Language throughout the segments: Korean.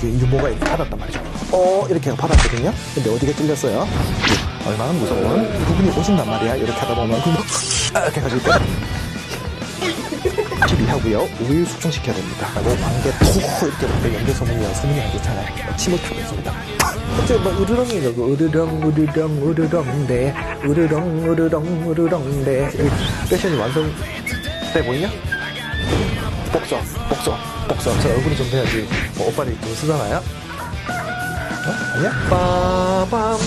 이게 유모가 이렇게 받았단 말이죠. 이렇게 받았거든요. 근데 어디가 찔렸어요? 얼마나 무서운 부분이 오신단 말이야. 이렇게 하다 보면 이렇게 해가지고 12하고요. 우유 숙성시켜야 됩니다. 하고 관계 톡 이렇게 보면 연결 소문이랑 소문이 안 좋잖아요. 침을 타고 있습니다. 어째 뭐 으르렁이라고 으르렁 으르렁 패션이 완성돼 보이냐? 복서 저 얼굴이 좀 돼야지 오빠를 좀 쓰잖아요. 아니야? 빠밤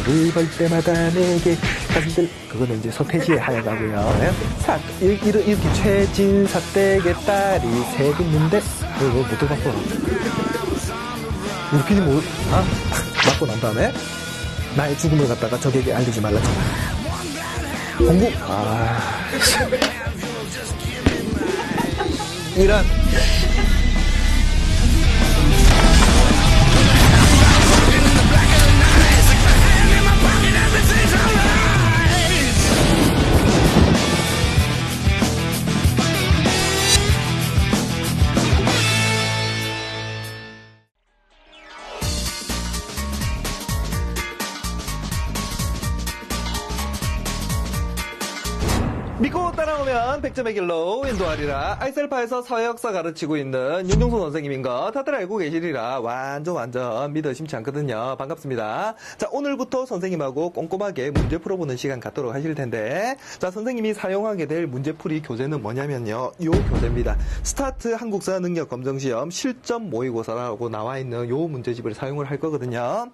너를 볼 때마다 내게 가슴들 그거는 이제 서태지의 하여가고요. 이렇게 최진사 댁의 딸이 셋 있는데 이거 못 들어봤고 우리 PD 맞고 난 다음에 나의 죽음을 갖다가 적에게 알리지 말라잖아. 공부 이런 믿고 따라오면 100점의 길로 인도하리라. 아이셀파에서 서역사 가르치고 있는 윤종수 선생님인 거 다들 알고 계시리라. 완전 믿어 심치 않거든요. 반갑습니다. 자, 오늘부터 선생님하고 꼼꼼하게 문제 풀어보는 시간 갖도록 하실 텐데, 자, 선생님이 사용하게 될 문제풀이 교재는 뭐냐면요, 요 교재입니다. 스타트 한국사 능력 검정시험 실전 모의고사라고 나와 있는 요 문제집을 사용을 할 거거든요.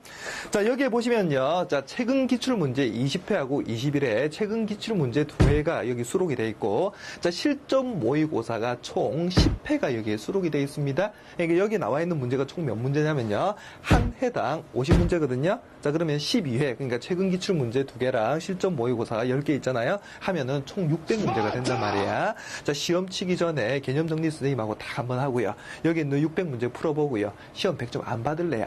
자, 여기에 보시면요, 자, 최근 기출문제 20회하고 21회 최근 기출문제 2회가 여기 수록이 되어 있고, 자, 실전 모의고사가 총 10회가 여기에 수록이 되어 있습니다. 그러니까 여기 나와 있는 문제가 총 몇 문제냐면요, 한 회당 50문제거든요. 자, 그러면 12회, 그러니까 최근 기출 문제 2개랑 실전 모의고사가 10개 있잖아요. 하면은 총 600문제가 된단 말이야. 자, 시험 치기 전에 개념 정리 선생님하고 다 한번 하고요. 여기 있는 600문제 풀어보고요. 시험 100점 안 받을래?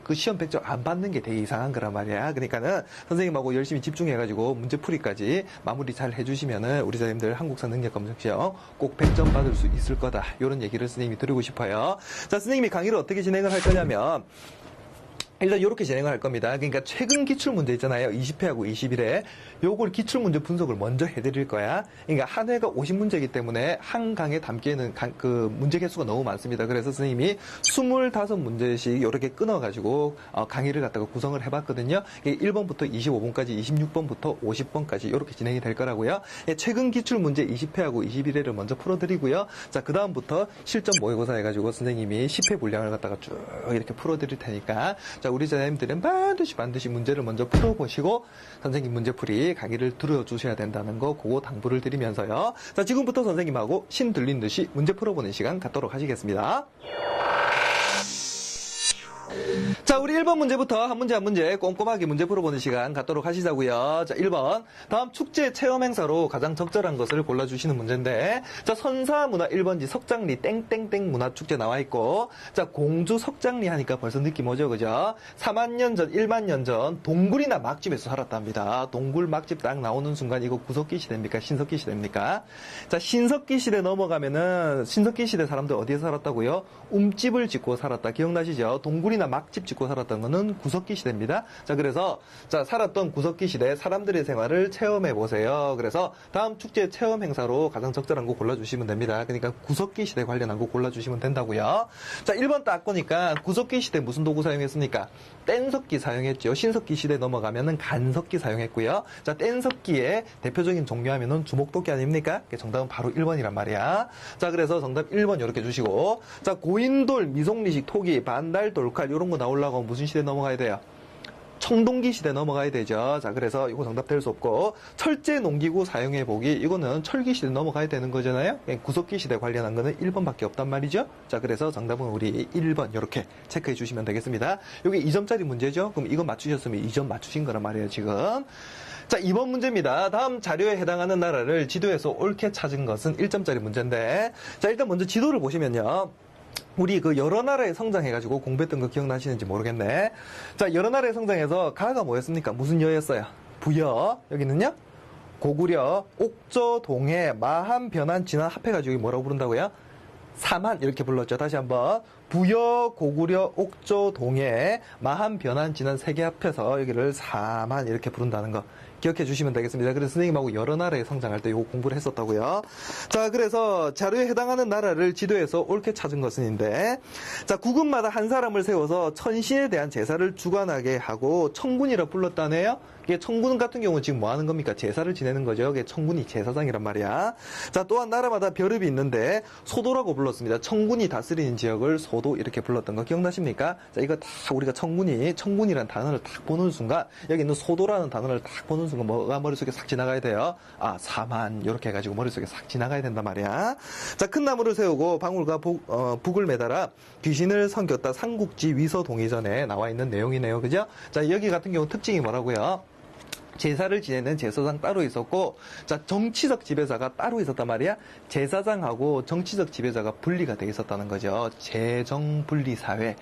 그 시험 100점 안 받는 게 되게 이상한 거란 말이야. 그러니까는 선생님하고 열심히 집중해가지고 문제 풀이까지 마무리 잘 해주시면은 우리 자님들 한국사 능력 검정 시험 꼭 100점 받을 수 있을 거다. 이런 얘기를 선생님이 드리고 싶어요. 자, 선생님이 강의를 어떻게 진행을 할 거냐면, 일단 이렇게 진행을 할 겁니다. 그러니까 최근 기출문제 있잖아요. 20회하고 21회. 요걸 기출문제 분석을 먼저 해드릴 거야. 그러니까 한 회가 50문제이기 때문에 한 강에 담기에는 그 문제 개수가 너무 많습니다. 그래서 선생님이 25문제씩 이렇게 끊어가지고 강의를 갖다가 구성을 해봤거든요. 1번부터 25번까지, 26번부터 50번까지 이렇게 진행이 될 거라고요. 최근 기출문제 20회하고 21회를 먼저 풀어드리고요. 자, 그 다음부터 실전 모의고사 해가지고 선생님이 10회 분량을 갖다가 쭉 이렇게 풀어드릴 테니까, 자, 우리 자녀님들은 반드시 문제를 먼저 풀어보시고 선생님 문제풀이 강의를 들어주셔야 된다는 거, 그거 당부를 드리면서요. 자, 지금부터 선생님하고 신 들린 듯이 문제 풀어보는 시간 갖도록 하시겠습니다. 자, 우리 1번 문제부터 한 문제 꼼꼼하게 문제 풀어보는 시간 갖도록 하시자고요. 자, 1번. 다음 축제 체험 행사로 가장 적절한 것을 골라주시는 문제인데, 자, 선사문화 1번지 석장리 땡땡땡 문화축제 나와 있고, 자, 공주 석장리 하니까 벌써 느낌 오죠, 그죠? 4만년 전, 1만년 전 동굴이나 막집에서 살았답니다. 동굴 막집 딱 나오는 순간 이거 구석기 시대입니까? 신석기 시대입니까? 자, 신석기 시대 넘어가면은 신석기 시대 사람들 어디에 살았다고요? 움집을 짓고 살았다. 기억나시죠? 동굴이나 막집 짓고 살았던 거는 구석기 시대입니다. 자, 그래서 자, 살았던 구석기 시대 사람들의 생활을 체험해 보세요. 그래서 다음 축제 체험 행사로 가장 적절한 거 골라주시면 됩니다. 그러니까 구석기 시대 관련한 거 골라주시면 된다고요. 자, 1번 딱 보니까 구석기 시대 무슨 도구 사용했습니까? 뗀석기 사용했죠. 신석기 시대 넘어가면은 간석기 사용했고요. 자, 뗀석기의 대표적인 종류하면은 주목도끼 아닙니까? 정답은 바로 1번이란 말이야. 자, 그래서 정답 1번 이렇게 주시고, 자, 고인돌, 미송리식, 토기, 반달, 돌칼 이런 거 나오려고 하면 무슨 시대 넘어가야 돼요? 청동기 시대 넘어가야 되죠. 자, 그래서 이거 정답 될 수 없고, 철제 농기구 사용해 보기, 이거는 철기 시대 넘어가야 되는 거잖아요. 구석기 시대 관련한 거는 1번밖에 없단 말이죠. 자, 그래서 정답은 우리 1번 이렇게 체크해 주시면 되겠습니다. 이게 2점짜리 문제죠. 그럼 이거 맞추셨으면 2점 맞추신 거란 말이에요, 지금. 자, 2번 문제입니다. 다음 자료에 해당하는 나라를 지도에서 옳게 찾은 것은 1점짜리 문제인데, 자, 일단 먼저 지도를 보시면요. 우리 그 여러 나라에 성장해가지고 공부했던 거 기억나시는지 모르겠네. 자, 여러 나라에 성장해서 가가 뭐였습니까? 무슨 여였어요? 부여. 여기는요? 고구려, 옥저, 동해, 마한, 변한, 진한 합해가지고 뭐라고 부른다고요? 사만 이렇게 불렀죠. 다시 한번 부여, 고구려, 옥조, 동해, 마한, 변한, 진한 세 개 합해서 여기를 사만 이렇게 부른다는 거 기억해 주시면 되겠습니다. 그래서 선생님하고 여러 나라에 성장할 때 이거 공부를 했었다고요. 자, 그래서 자료에 해당하는 나라를 지도에서 옳게 찾은 것은인데, 자, 국은마다 한 사람을 세워서 천신에 대한 제사를 주관하게 하고 청군이라 불렀다네요. 이게 청군 같은 경우는 지금 뭐 하는 겁니까? 제사를 지내는 거죠. 이게 청군이 제사장이란 말이야. 자, 또한 나라마다 별읍이 있는데 소도라고 불렀습니다. 청군이 다스리는 지역을 소도 이렇게 불렀던 거 기억나십니까? 자, 이거 다 우리가 청군이라는 단어를 딱 보는 순간 여기 있는 소도라는 단어를 딱 보는 순간 뭐가 머릿속에 싹 지나가야 돼요? 아, 사만 이렇게 해가지고 머릿속에 싹 지나가야 된단 말이야. 자, 큰 나무를 세우고 방울과 북을 매달아 귀신을 섬겼다. 삼국지 위서 동의전에 나와 있는 내용이네요. 그죠? 자, 여기 같은 경우 특징이 뭐라고요? 제사를 지내는 제사장 따로 있었고, 자, 정치적 지배자가 따로 있었단 말이야. 제사장하고 정치적 지배자가 분리가 돼 있었다는 거죠. 재정분리사회.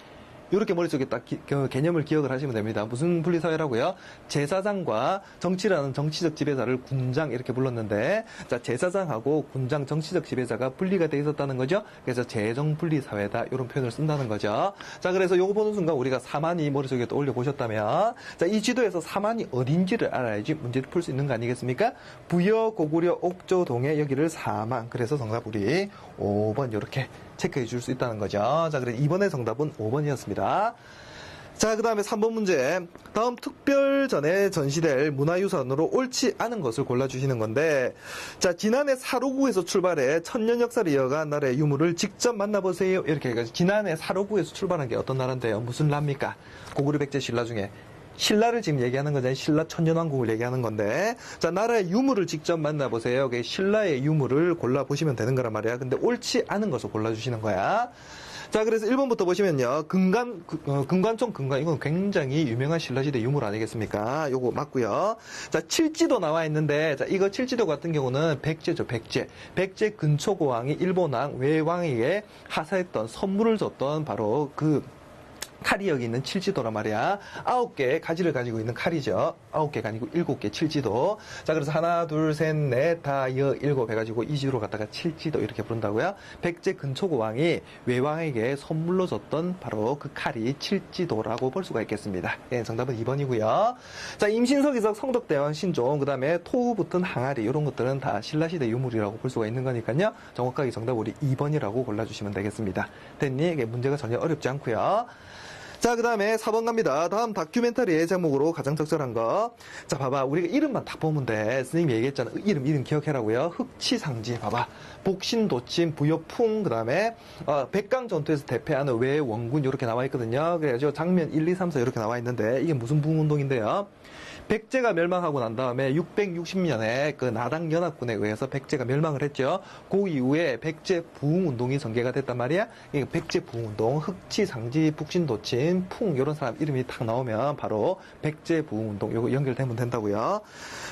이렇게 머릿속에 딱 개념을 기억을 하시면 됩니다. 무슨 분리사회라고요? 제사장과 정치라는 정치적 지배자를 군장 이렇게 불렀는데, 자, 제사장하고 군장 정치적 지배자가 분리가 돼 있었다는 거죠. 그래서 재정분리사회다 이런 표현을 쓴다는 거죠. 자, 그래서 요거 보는 순간 우리가 사만이 머릿속에 떠올려 보셨다면, 자, 이 지도에서 사만이 어딘지를 알아야지 문제를 풀 수 있는 거 아니겠습니까? 부여, 고구려, 옥조, 동해 여기를 사만. 그래서 정답 우리 5번 이렇게 체크해 줄 수 있다는 거죠. 자, 그래서 이번의 정답은 5번이었습니다. 자, 그 다음에 3번 문제. 다음 특별전에 전시될 문화유산으로 옳지 않은 것을 골라주시는 건데, 자, 지난해 사로구에서 출발해 천년 역사를 이어간 나라의 유물을 직접 만나보세요. 이렇게 해가지고, 지난해 사로구에서 출발한 게 어떤 나라인데요? 무슨 나라입니까? 고구려 백제 신라 중에. 신라를 지금 얘기하는 거잖아요. 신라 천년왕국을 얘기하는 건데, 자, 나라의 유물을 직접 만나보세요. 신라의 유물을 골라보시면 되는 거란 말이야. 근데 옳지 않은 것을 골라주시는 거야. 자, 그래서 1번부터 보시면요. 금관총 금관, 이건 굉장히 유명한 신라시대 유물 아니겠습니까? 요거 맞고요. 자, 칠지도 나와 있는데, 자, 이거 칠지도 같은 경우는 백제죠, 백제. 백제 근초고왕이 일본왕 외왕에게 하사했던, 선물을 줬던 바로 그 칼이 여기 있는 칠지도란 말이야. 9개의 가지를 가지고 있는 칼이죠. 9개가 아니고 7개 칠지도. 자, 그래서 하나, 둘, 셋, 넷, 다, 일곱 해가지고 이 지도로 갖다가 칠지도 이렇게 부른다고요. 백제 근초고 왕이 외왕에게 선물로 줬던 바로 그 칼이 칠지도라고 볼 수가 있겠습니다. 예, 정답은 2번이고요. 자, 임신석이석, 성덕대왕, 신종, 그 다음에 토우 붙은 항아리 이런 것들은 다 신라시대 유물이라고 볼 수가 있는 거니까요. 정확하게 정답 우리 2번이라고 골라주시면 되겠습니다. 됐니? 이게 문제가 전혀 어렵지 않고요. 자, 그 다음에 4번 갑니다. 다음 다큐멘터리의 제목으로 가장 적절한 거. 자, 봐봐. 우리가 이름만 딱 보면 돼. 선생님이 얘기했잖아. 이름 기억해라고요. 흑치상지. 봐봐. 복신도침, 부여풍, 그 다음에 백강전투에서 대패하는 외원군 이렇게 나와 있거든요. 그래가지고 장면 1, 2, 3, 4 이렇게 나와 있는데 이게 무슨 부흥운동인데요? 백제가 멸망하고 난 다음에 660년에 그 나당 연합군에 의해서 백제가 멸망을 했죠. 그 이후에 백제 부흥운동이 전개가 됐단 말이야. 이게 백제 부흥운동, 흑치상지, 북신도친, 풍 이런 사람 이름이 딱 나오면 바로 백제 부흥운동 요거 연결되면 된다고요.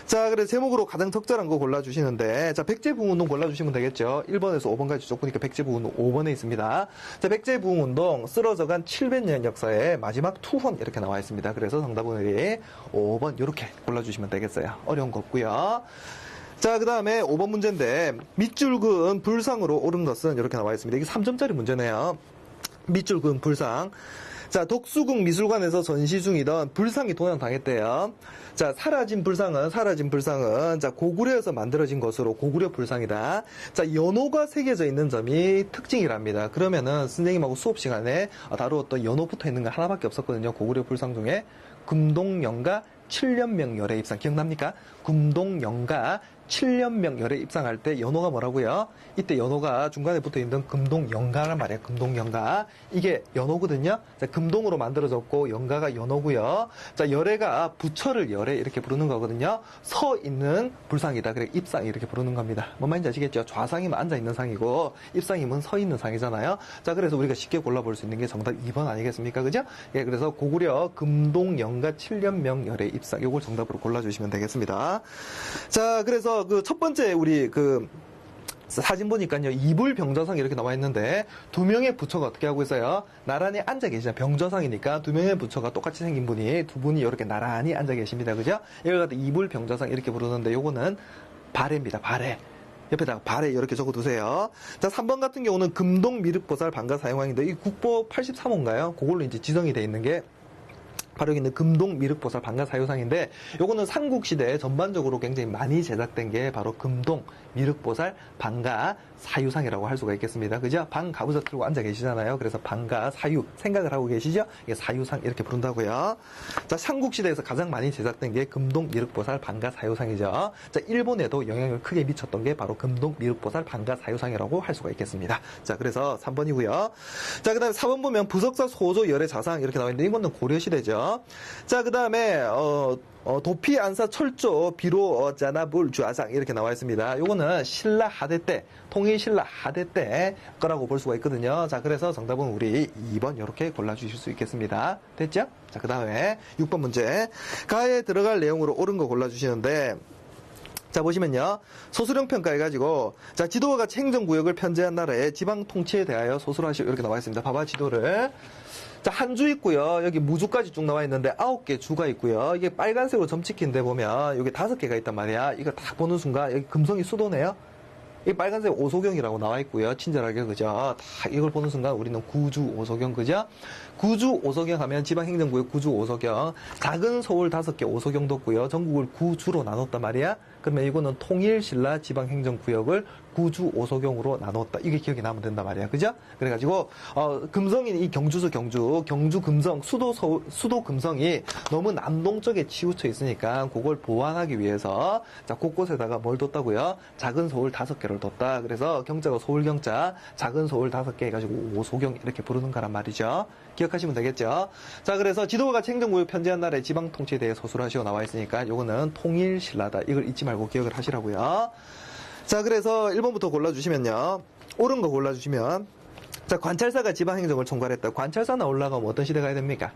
자, 그래서 제목으로 가장 적절한 거 골라주시는데, 자, 백제 부흥운동 골라주시면 되겠죠. 1번에서 5번까지 쭉 보니까 백제 부흥운동 5번에 있습니다. 자, 백제 부흥운동 쓰러져간 700년 역사의 마지막 투혼 이렇게 나와 있습니다. 그래서 정답은 우리 5번 이렇게 골라주시면 되겠어요. 어려운 거 없고요. 자, 그 다음에 5번 문제인데, 밑줄 그은 불상으로 옳은 것은 이렇게 나와 있습니다. 이게 3점짜리 문제네요. 밑줄 그은 불상. 자, 독수궁 미술관에서 전시 중이던 불상이 도난당했대요. 자, 사라진 불상은, 자, 고구려에서 만들어진 것으로 고구려 불상이다. 자, 연호가 새겨져 있는 점이 특징이랍니다. 그러면은 선생님하고 수업 시간에 다루었던 연호 붙어 있는 거 하나밖에 없었거든요. 고구려 불상 중에. 금동영가 7년명 열애 입상 기억납니까? 금동영가 7년명 열애 입상할 때 연호가 뭐라고요? 이때 연호가 중간에 붙어있는 금동영가란 말이에요. 금동영가. 이게 연호거든요. 자, 금동으로 만들어졌고 영가가 연호고요. 자, 열애가 부처를 열애 이렇게 부르는 거거든요. 서 있는 불상이다. 그래 입상 이렇게 부르는 겁니다. 뭔 말인지 아시겠죠? 좌상이면 앉아있는 상이고 입상이면 서 있는 상이잖아요. 자, 그래서 우리가 쉽게 골라볼 수 있는 게 정답 2번 아니겠습니까? 그죠? 예, 그래서 고구려 금동영가 7년명 열애 입상 요걸 정답으로 골라주시면 되겠습니다. 자, 그래서 그 첫 번째 우리 그 사진 보니까요, 이불병저상 이렇게 나와 있는데, 두 명의 부처가 어떻게 하고 있어요? 나란히 앉아 계시죠. 병저상이니까 두 명의 부처가 똑같이 생긴 분이, 두 분이 이렇게 나란히 앉아 계십니다. 그죠? 이걸 갖다 이불병저상 이렇게 부르는데, 요거는 발해입니다. 발해. 옆에다가 발에 이렇게 적어두세요. 자, 3번 같은 경우는 금동 미륵보살 방가 사용왕인데 이 국보 83호인가요? 그걸로 이제 지정이 돼 있는 게 바로 여기 있는 금동 미륵보살 방가 사유상인데 요거는 삼국시대에 전반적으로 굉장히 많이 제작된 게 바로 금동 미륵보살 방가 사유상이라고 할 수가 있겠습니다. 그죠? 방 가부좌 틀고 앉아 계시잖아요. 그래서 방가 사유 생각을 하고 계시죠? 이게 사유상 이렇게 부른다고요. 자, 삼국시대에서 가장 많이 제작된 게 금동 미륵보살 방가 사유상이죠. 자, 일본에도 영향을 크게 미쳤던 게 바로 금동 미륵보살 방가 사유상이라고 할 수가 있겠습니다. 자, 그래서 3번이고요. 자, 그 다음에 4번 보면 부석사 소조 열애 자상 이렇게 나와 있는데 이거는 고려시대죠. 자, 그 다음에 도피 안사 철조 비로 자나불 주아상 이렇게 나와 있습니다. 요거는 신라 하대 때 통일 신라 하대 때 거라고 볼 수가 있거든요. 자, 그래서 정답은 우리 2번 이렇게 골라주실 수 있겠습니다. 됐죠? 자, 그 다음에 6번 문제 가에 들어갈 내용으로 옳은 거 골라주시는데 자, 보시면요. 소수령 평가해가지고, 자, 지도와 같이 행정구역을 편제한 나라의 지방 통치에 대하여 소수하시오. 이렇게 나와 있습니다. 봐봐, 지도를. 자, 한 주 있고요. 여기 무주까지 쭉 나와 있는데 9개 주가 있고요. 이게 빨간색으로 점찍힌 데 보면 여기 5개가 있단 말이야. 이거 딱 보는 순간 여기 금성이 수도네요. 이 빨간색 오소경이라고 나와 있고요. 친절하게, 그죠? 다 이걸 보는 순간 우리는 구주 오소경, 그죠? 구주 오소경 하면 지방행정구역 구주 오소경. 작은 서울 5개 오소경도 없고요. 전국을 구주로 나눴단 말이야. 그러면 이거는 통일신라 지방행정구역을 구주 오소경으로 나눴다. 이게 기억이 나면 된단 말이야. 그죠? 그래가지고, 금성인 이 경주 금성, 수도 금성이 너무 남동쪽에 치우쳐 있으니까 그걸 보완하기 위해서 자, 곳곳에다가 뭘 뒀다고요? 작은 서울 5개를 뒀다. 그래서 경자가 서울경자, 작은 서울 5개 해가지고 오소경 이렇게 부르는 거란 말이죠. 기억하시면 되겠죠? 자, 그래서 지도와 같이 행정구역 편제한 나라의 지방 통치에 대해 소수하시오 나와 있으니까 요거는 통일신라다. 이걸 잊지 말고 기억을 하시라고요. 자, 그래서 1번부터 골라주시면요. 옳은 거 골라주시면 자, 관찰사가 지방행정을 총괄했다. 관찰사나 올라가면 어떤 시대 가야 됩니까?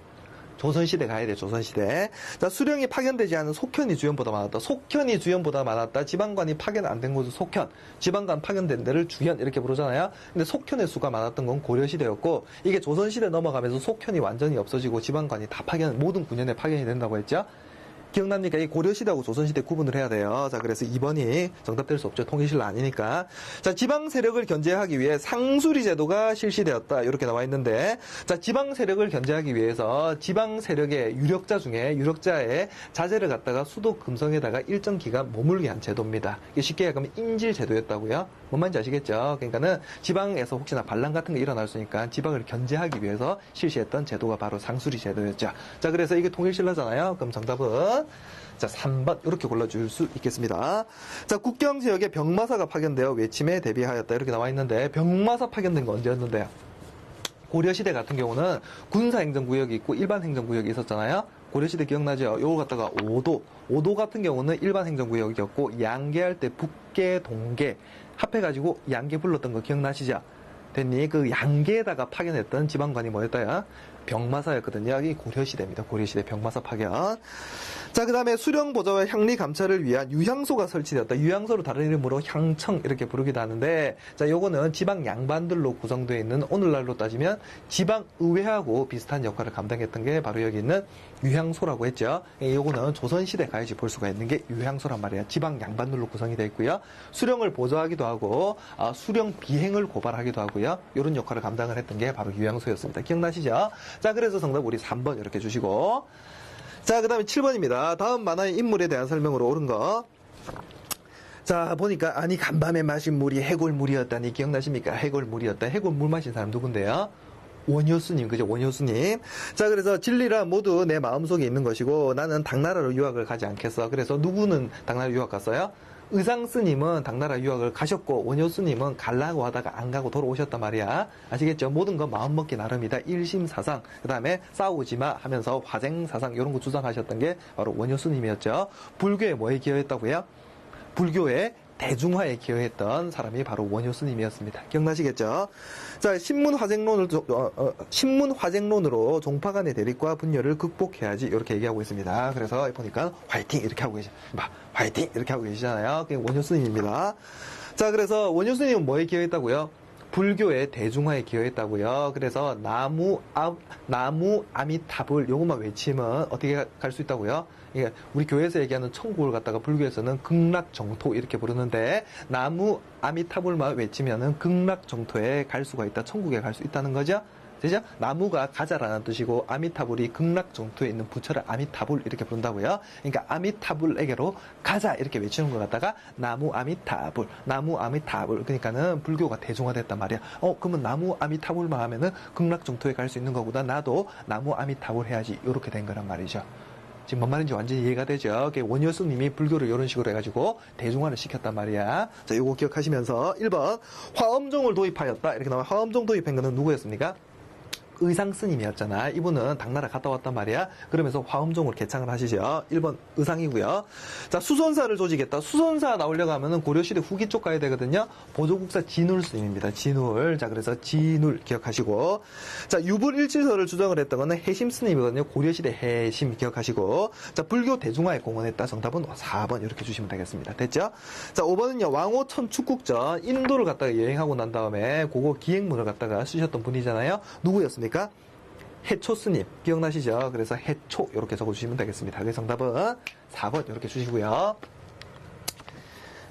조선시대 가야 돼, 조선시대. 자, 수령이 파견되지 않은 속현이 주연보다 많았다. 속현이 주연보다 많았다. 지방관이 파견 안 된 곳은 속현. 지방관 파견된 데를 주현. 이렇게 부르잖아요. 근데 속현의 수가 많았던 건 고려시대였고, 이게 조선시대 넘어가면서 속현이 완전히 없어지고 지방관이 다 모든 군현에 파견이 된다고 했죠. 기억납니까? 이 고려시대하고 조선시대 구분을 해야 돼요. 자, 그래서 2번이 정답될 수 없죠. 통일신라 아니니까. 자, 지방 세력을 견제하기 위해 상수리 제도가 실시되었다. 이렇게 나와 있는데, 자, 지방 세력을 견제하기 위해서 지방 세력의 유력자 중에 유력자의 자제를 갖다가 수도 금성에다가 일정 기간 머물게 한 제도입니다. 이게 쉽게 얘기하면 인질 제도였다고요. 뭔 말인지 아시겠죠? 그러니까는 지방에서 혹시나 반란 같은 게 일어날 수 있으니까 지방을 견제하기 위해서 실시했던 제도가 바로 상수리 제도였죠. 자, 그래서 이게 통일신라잖아요. 그럼 정답은 자, 3번 이렇게 골라줄 수 있겠습니다. 자, 국경지역에 병마사가 파견되어 외침에 대비하였다. 이렇게 나와 있는데 병마사 파견된 건 언제였는데요? 고려시대 같은 경우는 군사행정구역이 있고 일반행정구역이 있었잖아요. 고려시대 기억나죠? 요거 갖다가 오도 같은 경우는 일반행정구역이었고 양계할 때 북계, 동계 합해가지고 양계 불렀던 거 기억나시죠? 됐니? 그 양계에다가 파견했던 지방관이 뭐였다야? 병마사였거든요. 이 고려시대입니다. 고려시대 병마사 파견. 자, 그 다음에 수령 보좌와 향리 감찰을 위한 유향소가 설치되었다. 유향소로 다른 이름으로 향청 이렇게 부르기도 하는데, 자, 요거는 지방 양반들로 구성되어 있는 오늘날로 따지면 지방 의회하고 비슷한 역할을 감당했던 게 바로 여기 있는 유향소라고 했죠. 요거는 조선시대 가야지 볼 수가 있는 게 유향소란 말이에요. 지방 양반들로 구성이 되어 있고요. 수령을 보좌하기도 하고, 수령 비행을 고발하기도 하고요. 이런 역할을 감당을 했던 게 바로 유향소였습니다. 기억나시죠? 자, 그래서 정답 우리 3번 이렇게 주시고. 자, 그 다음에 7번입니다. 다음 만화의 인물에 대한 설명으로 옳은 거. 자, 보니까, 아니, 간밤에 마신 물이 해골물이었다니, 기억나십니까? 해골물이었다. 해골물 마신 사람 누군데요? 원효수님, 그죠? 원효수님. 자, 그래서 진리란 모두 내 마음속에 있는 것이고, 나는 당나라로 유학을 가지 않겠어. 그래서 누구는 당나라 유학 갔어요? 의상스님은 당나라 유학을 가셨고 원효스님은 가려고 하다가 안 가고 돌아오셨단 말이야. 아시겠죠? 모든 건 마음먹기 나름이다. 일심사상, 그 다음에 싸우지마 하면서 화쟁사상 이런 거 주장하셨던 게 바로 원효스님이었죠. 불교에 뭐에 기여했다고요? 불교에 대중화에 기여했던 사람이 바로 원효스님이었습니다. 기억나시겠죠? 자, 신문화쟁론으로 종파 간의 대립과 분열을 극복해야지 이렇게 얘기하고 있습니다. 그래서 보니까 화이팅 이렇게 하고 화이팅 이렇게 하고 계시잖아요. 그게 원효스님입니다. 자, 그래서 원효스님은 뭐에 기여했다고요? 불교의 대중화에 기여했다고요. 그래서 나무 아미타불 요것만 외치면 어떻게 갈 수 있다고요? 예, 우리 교회에서 얘기하는 천국을 갖다가 불교에서는 극락정토 이렇게 부르는데 나무 아미타불만 외치면은 극락정토에 갈 수가 있다. 천국에 갈 수 있다는 거죠. 되죠? 나무가 가자라는 뜻이고 아미타불이 극락정토에 있는 부처를 아미타불 이렇게 부른다고요. 그러니까 아미타불에게로 가자 이렇게 외치는 것 같다가 나무 아미타불 그러니까는 불교가 대중화됐단 말이야. 그러면 나무 아미타불만 하면은 극락정토에 갈 수 있는 거보다 나도 나무 아미타불 해야지 이렇게 된 거란 말이죠. 지금 뭔 말인지 완전히 이해가 되죠? 원효승님이 불교를 이런 식으로 해가지고 대중화를 시켰단 말이야. 자, 요거 기억하시면서 1번 화엄종을 도입하였다 이렇게 나와. 화엄종 도입한 거는 누구였습니까? 의상 스님이었잖아. 이분은 당나라 갔다 왔단 말이야. 그러면서 화엄종을 개창을 하시죠. 1번 의상이고요. 자, 수선사를 조직했다. 수선사 나오려고 하면은 고려시대 후기 쪽 가야 되거든요. 보조국사 진울 스님입니다. 진울. 자, 그래서 진울 기억하시고. 자, 유불일치서를 주장을 했던 거는 해심 스님이거든요. 고려시대 해심 기억하시고. 자, 불교 대중화에 공헌했다. 정답은 4번 이렇게 주시면 되겠습니다. 됐죠? 자, 5번은요. 왕호천 축국전 인도를 갔다가 여행하고 난 다음에 그거 기행문을 갖다가 쓰셨던 분이잖아요. 누구였습니까? 해초 스님 기억나시죠? 그래서 해초 이렇게 적어주시면 되겠습니다. 그래서 정답은 4번 이렇게 주시고요.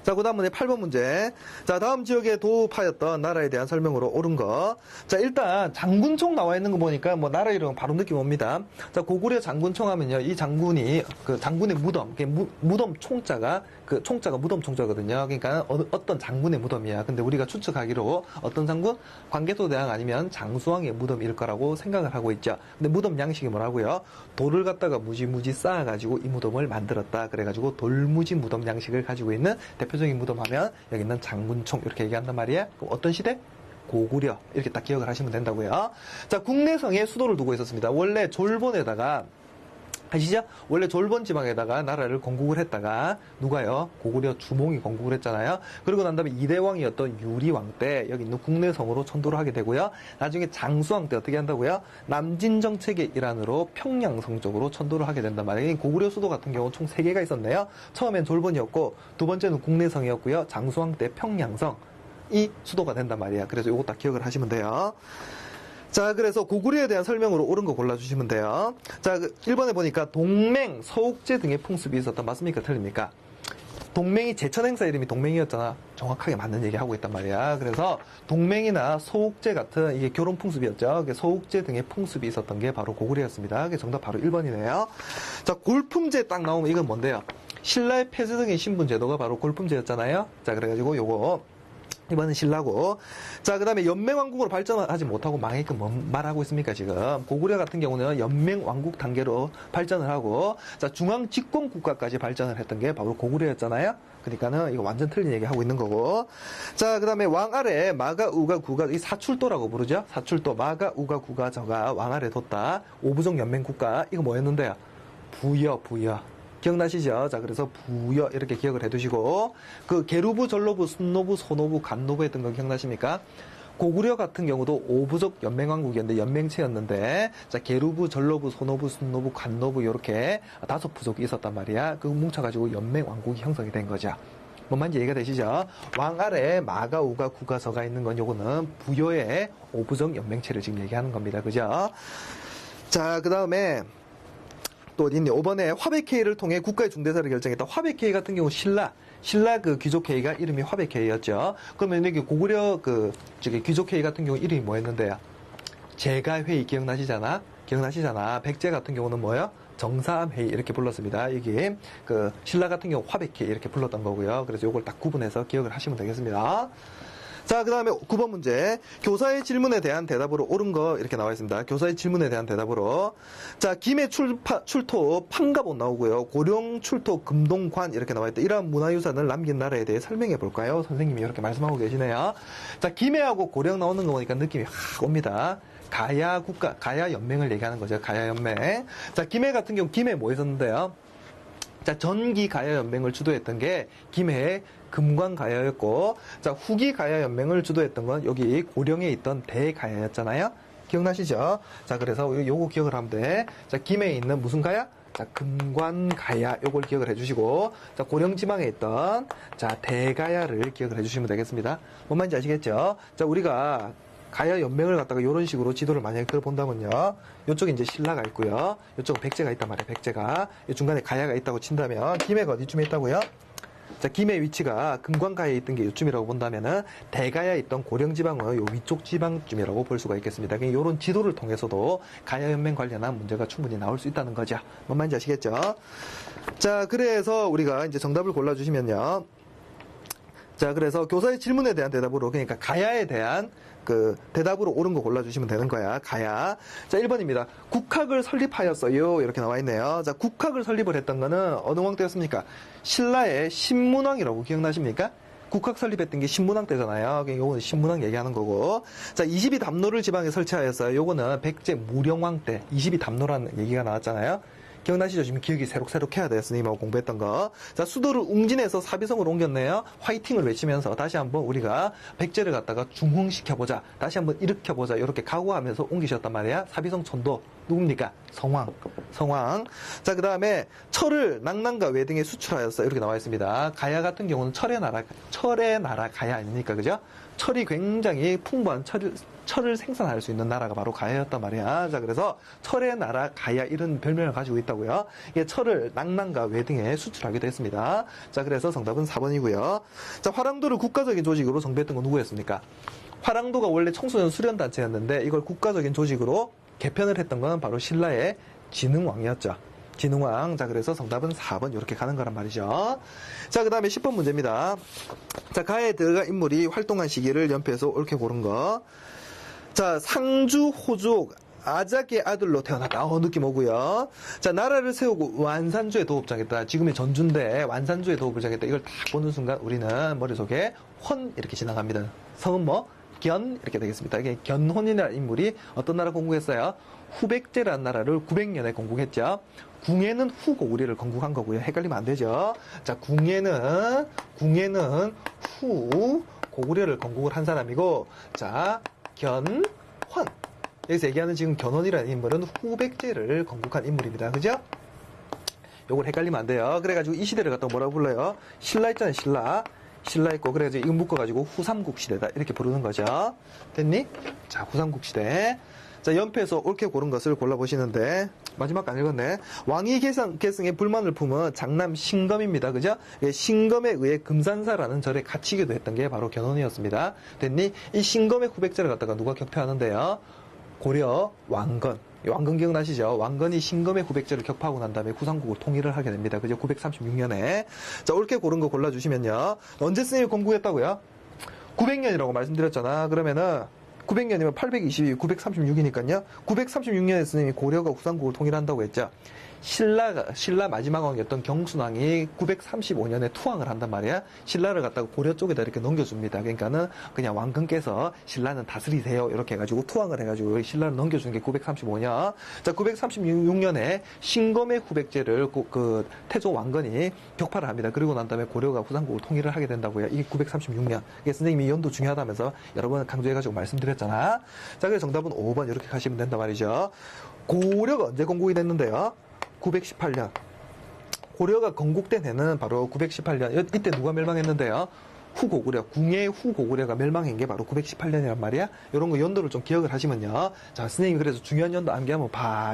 자, 그 다음은 8번 문제. 자, 다음 지역에 도읍하였던 나라에 대한 설명으로 옳은 거. 자, 일단 장군총 나와 있는 거 보니까 뭐 나라 이름 바로 느낌 옵니다. 자, 고구려 장군총 하면요. 이 장군이 그 장군의 무덤, 무덤 총자가 총자가 무덤 총자거든요. 그러니까 어떤 장군의 무덤이야. 근데 우리가 추측하기로 어떤 장군? 광개토대왕 아니면 장수왕의 무덤일 거라고 생각을 하고 있죠. 근데 무덤 양식이 뭐라고요? 돌을 갖다가 무지무지 쌓아가지고 이 무덤을 만들었다. 그래가지고 돌무지 무덤 양식을 가지고 있는 대표적인 무덤 하면 여기 있는 장군총 이렇게 얘기한단 말이야. 그럼 어떤 시대? 고구려 이렇게 딱 기억을 하시면 된다고요. 자, 국내성에 수도를 두고 있었습니다. 원래 졸본에다가 아시죠? 원래 졸본 지방에다가 나라를 건국을 했다가 누가요? 고구려 주몽이 건국을 했잖아요. 그리고 난 다음에 이대왕이었던 유리왕 때 여기 있는 국내성으로 천도를 하게 되고요. 나중에 장수왕 때 어떻게 한다고요? 남진정책의 일환으로 평양성 쪽으로 천도를 하게 된단 말이에요. 고구려 수도 같은 경우 총 3개가 있었네요. 처음엔 졸본이었고 두 번째는 국내성이었고요. 장수왕 때 평양성 이 수도가 된단 말이야. 그래서 요거 딱 기억을 하시면 돼요. 자, 그래서 고구려에 대한 설명으로 옳은 거 골라주시면 돼요. 자, 1번에 보니까 동맹, 서옥제 등의 풍습이 있었다. 맞습니까? 틀립니까? 동맹이 제천 행사 이름이 동맹이었잖아. 정확하게 맞는 얘기 하고 있단 말이야. 그래서 동맹이나 서옥제 같은 이게 결혼 풍습이었죠. 서옥제 등의 풍습이 있었던 게 바로 고구려였습니다. 정답 바로 1번이네요. 자, 골품제 딱 나오면 이건 뭔데요? 신라의 폐쇄 등의 신분 제도가 바로 골품제였잖아요. 자, 그래가지고 요거 이번은 신라고. 자, 그 다음에 연맹왕국으로 발전하지 못하고 망했고 뭔 말하고 있습니까, 지금? 고구려 같은 경우는 연맹왕국 단계로 발전을 하고, 자, 중앙집권국가까지 발전을 했던 게 바로 고구려였잖아요? 그러니까는 이거 완전 틀린 얘기 하고 있는 거고. 자, 그 다음에 왕 아래 마가, 우가, 구가, 이 사출도라고 부르죠? 사출도, 마가, 우가, 구가, 저가 왕 아래 뒀다. 오부족 연맹국가. 이거 뭐였는데요? 부여. 기억나시죠? 자, 그래서 부여 이렇게 기억을 해두시고 그 게루부, 전로부, 순노부, 소노부, 간노부 했던 거 기억나십니까? 고구려 같은 경우도 오부족 연맹왕국이었는데 연맹체였는데 자, 게루부, 전로부, 소노부, 순노부, 간노부 이렇게 5부족이 있었단 말이야. 그거 뭉쳐가지고 연맹왕국이 형성이 된 거죠. 뭔 말인지 이해가 되시죠? 왕 아래 마가, 우가, 구가, 서가 있는 건 요거는 부여의 오부족 연맹체를 지금 얘기하는 겁니다. 그죠? 자, 그 다음에 또 어디 있니? 5번에 화백회의를 통해 국가의 중대사를 결정했다. 화백회의 같은 경우 신라 그 귀족회의가 이름이 화백회의였죠. 그러면 여기 고구려 귀족회의 같은 경우 이름이 뭐였는데요? 제가회의 기억나시잖아? 백제 같은 경우는 뭐예요? 정사암회의 이렇게 불렀습니다. 여기 신라 같은 경우 화백회의 이렇게 불렀던 거고요. 그래서 이걸 딱 구분해서 기억을 하시면 되겠습니다. 자, 그 다음에 9번 문제. 교사의 질문에 대한 대답으로 옳은 거 이렇게 나와 있습니다. 교사의 질문에 대한 대답으로. 자, 김해 출토 판가본 나오고요. 고령 출토 금동관 이렇게 나와 있다. 이러한 문화유산을 남긴 나라에 대해 설명해 볼까요? 선생님이 이렇게 말씀하고 계시네요. 자, 김해하고 고령 나오는 거 보니까 느낌이 확 옵니다. 가야 국가, 가야 연맹을 얘기하는 거죠. 가야 연맹. 자, 김해 같은 경우 김해 뭐 있었는데요? 자, 전기 가야 연맹을 주도했던 게 김해의 금관가야였고, 자, 후기 가야 연맹을 주도했던 건 여기 고령에 있던 대가야였잖아요. 기억나시죠? 자, 그래서 요거 기억을 하면 돼. 자, 김해에 있는 무슨 가야? 자, 금관가야 요걸 기억을 해주시고, 자, 고령지방에 있던 자, 대가야를 기억을 해주시면 되겠습니다. 뭔 말인지 아시겠죠? 자, 우리가 가야 연맹을 갖다가 이런 식으로 지도를 만약에 그려본다면요, 이쪽에 이제 신라가 있고요, 이쪽은 백제가 있단 말이에요. 백제가 이 중간에 가야가 있다고 친다면 김해가 어디쯤에 있다고요? 자, 김해 위치가 금관가에 있던 게 이쯤이라고 본다면은 대가야에 있던 고령지방은 요 위쪽 지방쯤이라고 볼 수가 있겠습니다. 그러니까 이런 지도를 통해서도 가야연맹 관련한 문제가 충분히 나올 수 있다는 거죠. 뭔 말인지 아시겠죠? 자, 그래서 우리가 이제 정답을 골라주시면요. 자, 그래서 교사의 질문에 대한 대답으로, 그러니까 가야에 대한 그 대답으로 옳은 거 골라주시면 되는 거야. 가야. 자, 1번입니다. 국학을 설립하였어요. 이렇게 나와 있네요. 자, 국학을 설립을 했던 거는 어느 왕 때였습니까? 신라의 신문왕이라고 기억나십니까? 국학 설립했던 게 신문왕 때잖아요. 요거는 신문왕 얘기하는 거고. 자, 22담로를 지방에 설치하였어요. 요거는 백제 무령왕 때 22담로라는 얘기가 나왔잖아요. 기억나시죠? 지금 기억이 새록새록해야 돼요. 스님하고 공부했던 거. 자, 수도를 웅진에서 사비성으로 옮겼네요. 화이팅을 외치면서 다시 한번 우리가 백제를 갖다가 중흥시켜보자. 다시 한번 일으켜보자. 이렇게 각오하면서 옮기셨단 말이야. 사비성 천도. 누굽니까? 성왕. 성왕. 자, 그 다음에 철을 낙랑과 외등에 수출하였어. 이렇게 나와 있습니다. 가야 같은 경우는 철의 나라 가야 아닙니까? 그죠? 철이 굉장히 풍부한 철을 생산할 수 있는 나라가 바로 가야였단 말이야. 자, 그래서 철의 나라 가야 이런 별명을 가지고 있다고요. 이게 철을 낙랑과 외등에 수출하기도 했습니다. 자, 그래서 정답은 4번이고요. 자, 화랑도를 국가적인 조직으로 정비했던 건 누구였습니까? 화랑도가 원래 청소년 수련단체였는데 이걸 국가적인 조직으로 개편을 했던 건 바로 신라의 진흥왕이었죠. 진흥왕. 자, 그래서 정답은 4번 이렇게 가는 거란 말이죠. 자, 그 다음에 10번 문제입니다. 자, 가야에 들어간 인물이 활동한 시기를 연표해서 옳게 고른 거. 자, 상주 호족 아작의 아들로 태어났다. 느낌 오고요. 자, 나라를 세우고 완산주에 도읍을 정했다. 지금의 전주인데 완산주에 도읍을 정했다. 이걸 딱 보는 순간 우리는 머릿속에 혼 이렇게 지나갑니다. 성은 뭐? 견 이렇게 되겠습니다. 이게 견혼이라는 인물이 어떤 나라 공국했어요? 후백제라는 나라를 900년에 건국했죠. 궁예는 후고구려를 건국한 거고요. 헷갈리면 안 되죠. 자, 궁예는 후고구려를 건국을 한 사람이고, 자, 견혼. 여기서 얘기하는 지금 견혼이라는 인물은 후백제를 건국한 인물입니다. 그죠? 요걸 헷갈리면 안 돼요. 그래가지고 이 시대를 갖다 뭐라고 불러요? 신라 있잖아요. 신라 있고, 그래가지고 이거 묶어가지고 후삼국 시대다. 이렇게 부르는 거죠. 됐니? 자, 후삼국 시대. 자, 연표에서 옳게 고른 것을 골라보시는데, 마지막 안 읽었네. 왕위 계승에 불만을 품은 장남 신검입니다. 그죠? 신검에 의해 금산사라는 절에 갇히기도 했던 게 바로 견훤이었습니다. 됐니? 이 신검의 후백제를 갖다가 누가 격파하는데요? 고려 왕건. 왕건 기억나시죠? 왕건이 신검의 후백제를 격파하고 난 다음에 후삼국을 통일을 하게 됩니다. 그죠? 936년에. 자, 옳게 고른 거 골라주시면요. 언제 스님이 건국했다고요? 900년이라고 말씀드렸잖아. 그러면은 900년이면 822, 936이니까요. 936년에 스님이 고려가 후삼국을 통일한다고 했죠. 신라 마지막 왕이었던 경순왕이 935년에 투항을 한단 말이야. 신라를 갖다가 고려 쪽에다 이렇게 넘겨줍니다. 그러니까는 그냥 왕건께서 신라는 다스리세요. 이렇게 해가지고 투항을 해가지고 신라를 넘겨준 게 935년. 자, 936년에 신검의 후백제를 그 태조 왕건이 격파를 합니다. 그리고 난 다음에 고려가 후삼국을 통일을 하게 된다고요. 이게 936년. 이게 선생님이 연도 중요하다면서 여러 번 강조해가지고 말씀드렸잖아. 자, 그래서 정답은 5번 이렇게 가시면 된단 말이죠. 고려가 언제 건국이 됐는데요? 918년. 고려가 건국된 해는 바로 918년. 이때 누가 멸망했는데요? 후고구려. 궁예 후고구려가 멸망한 게 바로 918년이란 말이야. 이런 거 연도를 좀 기억을 하시면요. 자, 선생님이 그래서 중요한 연도 암기하면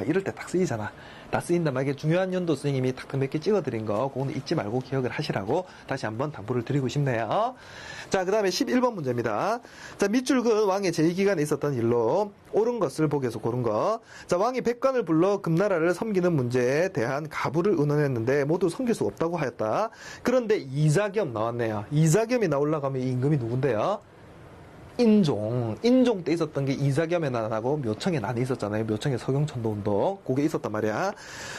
이럴 때 딱 쓰이잖아. 다 쓰인단 말이야. 중요한 연도 선생님이 딱 몇 개 찍어드린 거, 그거는 잊지 말고 기억을 하시라고 다시 한번 당부를 드리고 싶네요. 자, 그 다음에 11번 문제입니다. 자, 밑줄은 왕의 제2기간에 있었던 일로 옳은 것을 보기에서 고른 거. 자, 왕이 백관을 불러 금나라를 섬기는 문제에 대한 가부를 의논했는데 모두 섬길 수 없다고 하였다. 그런데 이자겸 나왔네요. 이자겸이 나올라가면 이 임금이 누군데요? 인종 때 있었던 게 이자겸의 난하고 묘청의 난이 있었잖아요. 묘청의 서경천도운동. 그게 있었단 말이야.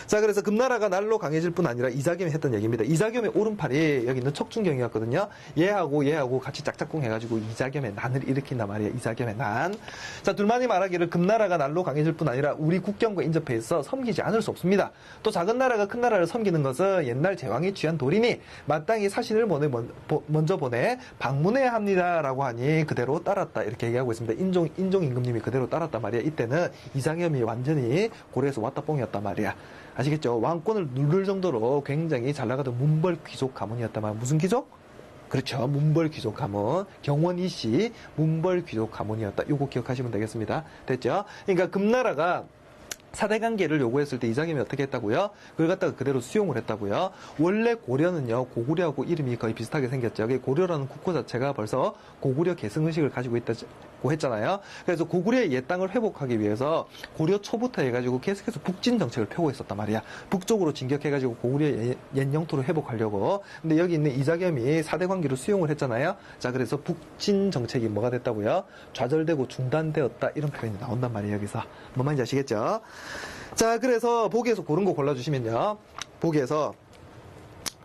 자, 그래서 금나라가 날로 강해질 뿐 아니라 이자겸이 했던 얘기입니다. 이자겸의 오른팔이 여기 있는 척춘경이었거든요. 얘하고 같이 짝짝꿍 해가지고 이자겸의 난을 일으킨단 말이야. 이자겸의 난. 자, 둘만이 말하기를 금나라가 날로 강해질 뿐 아니라 우리 국경과 인접해 있어 섬기지 않을 수 없습니다. 또 작은 나라가 큰 나라를 섬기는 것은 옛날 제왕이 취한 도리니 마땅히 사신을 먼저 보내 방문해야 합니다라고 하니 그대로 따랐다 이렇게 얘기하고 있습니다. 인종임금님이 그대로 따랐단 말이야. 이때는 이장염이 완전히 고려에서 왔다 뽕이었단 말이야. 아시겠죠? 왕권을 누를 정도로 굉장히 잘 나가던 문벌 귀족 가문이었단 말이야. 무슨 귀족? 그렇죠. 문벌 귀족 가문. 경원이씨 문벌 귀족 가문이었다. 요거 기억하시면 되겠습니다. 됐죠? 그러니까 금나라가 사대관계를 요구했을 때 이장염이 어떻게 했다고요? 그걸 갖다가 그대로 수용을 했다고요. 원래 고려는요, 고구려하고 이름이 거의 비슷하게 생겼죠. 고려라는 국호 자체가 벌써 고구려 계승의식을 가지고 있다고 했잖아요. 그래서 고구려의 옛 땅을 회복하기 위해서 고려 초부터 해가지고 계속해서 북진 정책을 펴고 있었단 말이야. 북쪽으로 진격해가지고 고구려의 옛 영토를 회복하려고. 근데 여기 있는 이장염이 사대관계를 수용을 했잖아요. 자, 그래서 북진 정책이 뭐가 됐다고요? 좌절되고 중단되었다. 이런 표현이 나온단 말이에요, 여기서. 뭔 말인지 아시겠죠? 자, 그래서 보기에서 고른 거 골라주시면요. 보기에서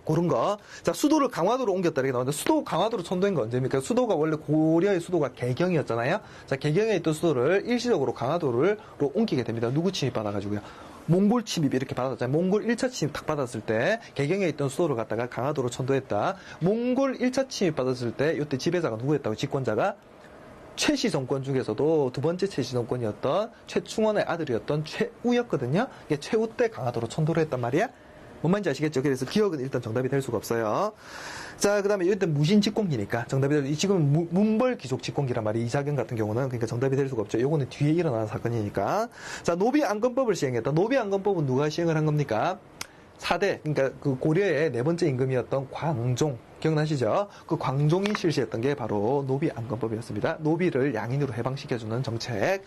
고른 거. 자, 수도를 강화도로 옮겼다 이렇게 나오는데, 수도 강화도로 천도한 건 언제입니까? 수도가 원래 고려의 수도가 개경이었잖아요. 자, 개경에 있던 수도를 일시적으로 강화도로 옮기게 됩니다. 누구 침입받아가지고요? 몽골 침입 이렇게 받았잖아요. 몽골 1차 침입 딱 받았을 때 개경에 있던 수도를 갖다가 강화도로 천도했다. 몽골 1차 침입 받았을 때 이때 지배자가 누구였다고? 집권자가 최씨 정권 중에서도 두 번째 최씨 정권이었던 최충원의 아들이었던 최우였거든요. 이게 최우 때 강화도로 천도를 했단 말이야. 뭔 말인지 아시겠죠? 그래서 기억은 일단 정답이 될 수가 없어요. 자, 그 다음에 일단 무신 직공기니까 정답이 될, 지금은 문벌 귀족 직공기란 말이 이자경 같은 경우는 그러니까 정답이 될 수가 없죠. 요거는 뒤에 일어나는 사건이니까. 자, 노비안건법을 시행했다. 노비안건법은 누가 시행을 한 겁니까? 4대, 그러니까 그 고려의 네 번째 임금이었던 광종. 기억나시죠? 그 광종이 실시했던 게 바로 노비안건법이었습니다. 노비를 양인으로 해방시켜주는 정책.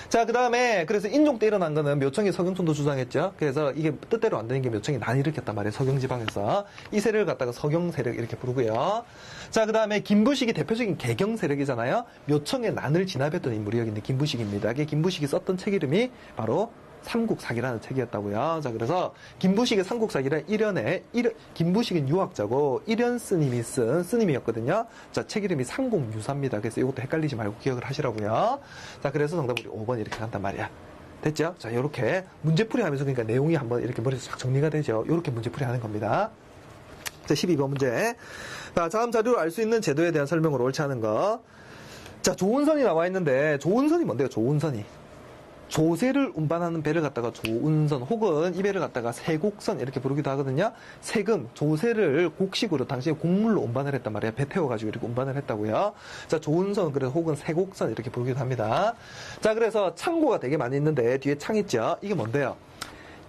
자, 그 다음에, 그래서 인종 때 일어난 거는 묘청이 서경촌도 주장했죠. 그래서 이게 뜻대로 안 되는 게 묘청이 난 일으켰단 말이에요. 서경지방에서. 이 세력을 갖다가 서경세력 이렇게 부르고요. 자, 그 다음에 김부식이 대표적인 개경세력이잖아요. 묘청의 난을 진압했던 인물이 여기 있는 김부식입니다. 이게 김부식이 썼던 책 이름이 바로 삼국사기라는 책이었다고요. 자, 그래서 김부식의 삼국사기란 김부식은 유학자고 일현 스님이 쓴 스님이었거든요. 자, 책 이름이 삼국유사입니다. 그래서 이것도 헷갈리지 말고 기억을 하시라고요. 자, 그래서 정답 우리 5번 이렇게 간단 말이야. 됐죠? 자, 요렇게 문제풀이 하면서 그러니까 내용이 한번 이렇게 머리에서 쫙 정리가 되죠. 요렇게 문제풀이 하는 겁니다. 자, 12번 문제. 자, 다음 자료로 알 수 있는 제도에 대한 설명으로 옳지 않은 거. 자, 조운선이 나와 있는데 조운선이 뭔데요? 조운선이. 조세를 운반하는 배를 갖다가 조운선 혹은 이 배를 갖다가 세곡선 이렇게 부르기도 하거든요. 세금, 조세를 곡식으로 당시에 곡물로 운반을 했단 말이에요. 배 태워가지고 이렇게 운반을 했다고요. 자, 조운선 그래서 혹은 세곡선 이렇게 부르기도 합니다. 자, 그래서 창고가 되게 많이 있는데 뒤에 창 있죠. 이게 뭔데요?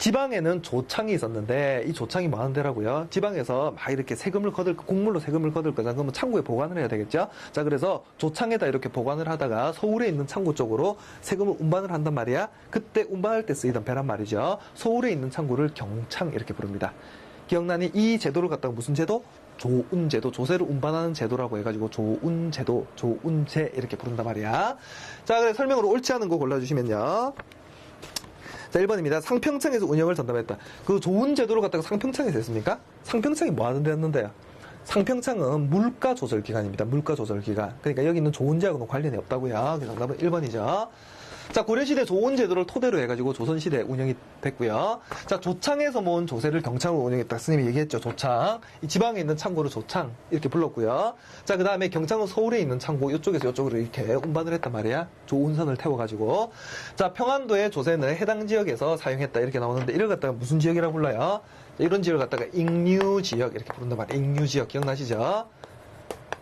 지방에는 조창이 있었는데 이 조창이 뭐 하는 데라고요? 지방에서 막 이렇게 세금을 곡물로 세금을 거둘 거잖아. 그러면 창고에 보관을 해야 되겠죠? 자, 그래서 조창에다 이렇게 보관을 하다가 서울에 있는 창고 쪽으로 세금을 운반을 한단 말이야. 그때 운반할 때 쓰이던 배란 말이죠. 서울에 있는 창고를 경창 이렇게 부릅니다. 기억나니? 이 제도를 갖다가 무슨 제도? 조운제도, 조세를 운반하는 제도라고 해가지고 조운제도, 조운제 이렇게 부른단 말이야. 자, 그래 설명으로 옳지 않은 거 골라주시면요. 자, 1번입니다. 상평창에서 운영을 전담했다. 그 좋은 제도를 갖다가 상평창에서 했습니까? 상평창이 뭐 하는 데였는데요? 상평창은 물가 조절 기관입니다. 물가 조절 기관. 그러니까 여기 있는 좋은 제하고는 관련이 없다고요. 그래서 정답은 1번이죠. 자, 고려시대 조은 제도를 토대로 해가지고 조선시대 운영이 됐고요. 자, 조창에서 모은 조세를 경창으로 운영했다. 스님이 얘기했죠. 조창. 이 지방에 있는 창고를 조창 이렇게 불렀고요. 자, 그 다음에 경창은 서울에 있는 창고 이쪽에서 이쪽으로 이렇게 운반을 했단 말이야. 조운선을 태워가지고. 자, 평안도의 조세는 해당 지역에서 사용했다. 이렇게 나오는데 이걸 갖다가 무슨 지역이라고 불러요? 자, 이런 지역을 갖다가 익류지역 이렇게 부른단 말이야. 익류지역 기억나시죠?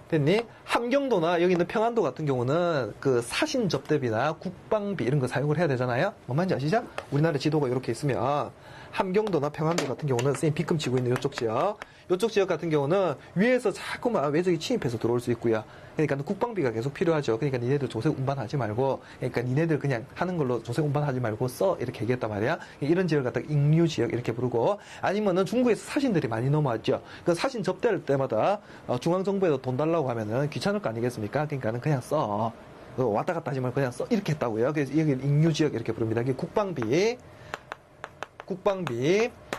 됐니? 함경도나 여기 있는 평안도 같은 경우는 그 사신 접대비나 국방비 이런 거 사용을 해야 되잖아요. 뭔 말인지 아시죠? 우리나라 지도가 이렇게 있으면 함경도나 평안도 같은 경우는 선생님 비금 치고 있는 이쪽 지역 같은 경우는 위에서 자꾸만 외적이 침입해서 들어올 수 있고요. 그러니까 국방비가 계속 필요하죠. 그러니까 니네들 조세 운반하지 말고, 그러니까 니네들 그냥 하는 걸로 조세 운반하지 말고 써 이렇게 얘기했단 말이야. 이런 지역을 갖다가 익류 지역 이렇게 부르고, 아니면은 중국에서 사신들이 많이 넘어왔죠. 그 사신 접대할 때마다 중앙정부에서 돈 달라고 하면은 귀찮을 거 아니겠습니까? 그러니까는 그냥 써. 왔다 갔다 하지 말고 그냥 써 이렇게 했다고요. 그래서 여기 익류 지역 이렇게 부릅니다. 이게 국방비,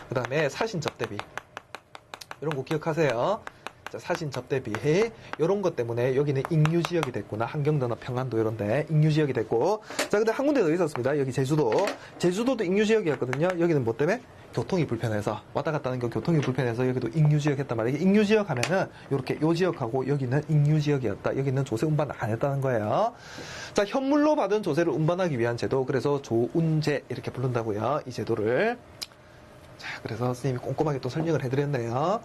그 다음에 사신 접대비. 이런 거 기억하세요. 자, 사신 접대비. 이런 것 때문에 여기는 익류 지역이 됐구나. 함경도나 평안도 이런데 익류 지역이 됐고. 자, 근데 한 군데 더 있었습니다. 여기 제주도. 제주도도 익류 지역이었거든요. 여기는 뭐 때문에? 교통이 불편해서 왔다 갔다 하는 게 교통이 불편해서 여기도 익류지역 했단 말이에요. 익류지역 하면은 이렇게 요 지역하고 여기는 익류지역이었다. 여기는 조세 운반 안 했다는 거예요. 자, 현물로 받은 조세를 운반하기 위한 제도. 그래서 조운제 이렇게 부른다고요. 이 제도를. 자, 그래서 선생님이 꼼꼼하게 또 설명을 해드렸네요.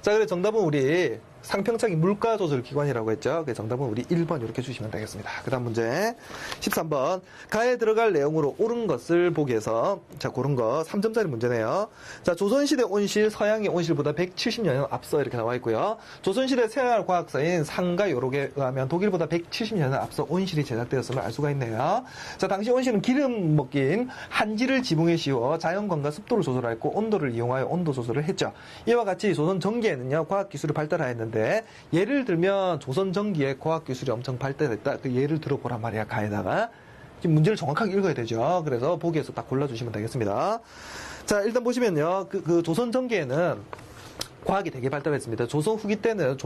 자, 그래 정답은 우리 상평창이 물가조절기관이라고 했죠. 그 정답은 우리 1번 이렇게 주시면 되겠습니다. 그 다음 문제 13번 가에 들어갈 내용으로 옳은 것을 보기 위해서 자 고른 거 3점짜리 문제네요. 자, 조선시대 온실 서양의 온실보다 170년 앞서 이렇게 나와 있고요. 조선시대 생활과학서인 상가 요록에 의하면 독일보다 170년 앞서 온실이 제작되었음을 알 수가 있네요. 자, 당시 온실은 기름 먹긴 한지를 지붕에 씌워 자연광과 습도를 조절하였고 온도를 이용하여 온도 조절을 했죠. 이와 같이 조선 전기에는요 과학기술이 발달하였는데 예를 들면 조선 전기의 과학기술이 엄청 발달했다. 그 예를 들어보란 말이야. 가에다가 지금 문제를 정확하게 읽어야 되죠. 그래서 보기에서 딱 골라주시면 되겠습니다. 자, 일단 보시면요 그 조선 전기에는 과학이 되게 발달했습니다. 조선 후기 때는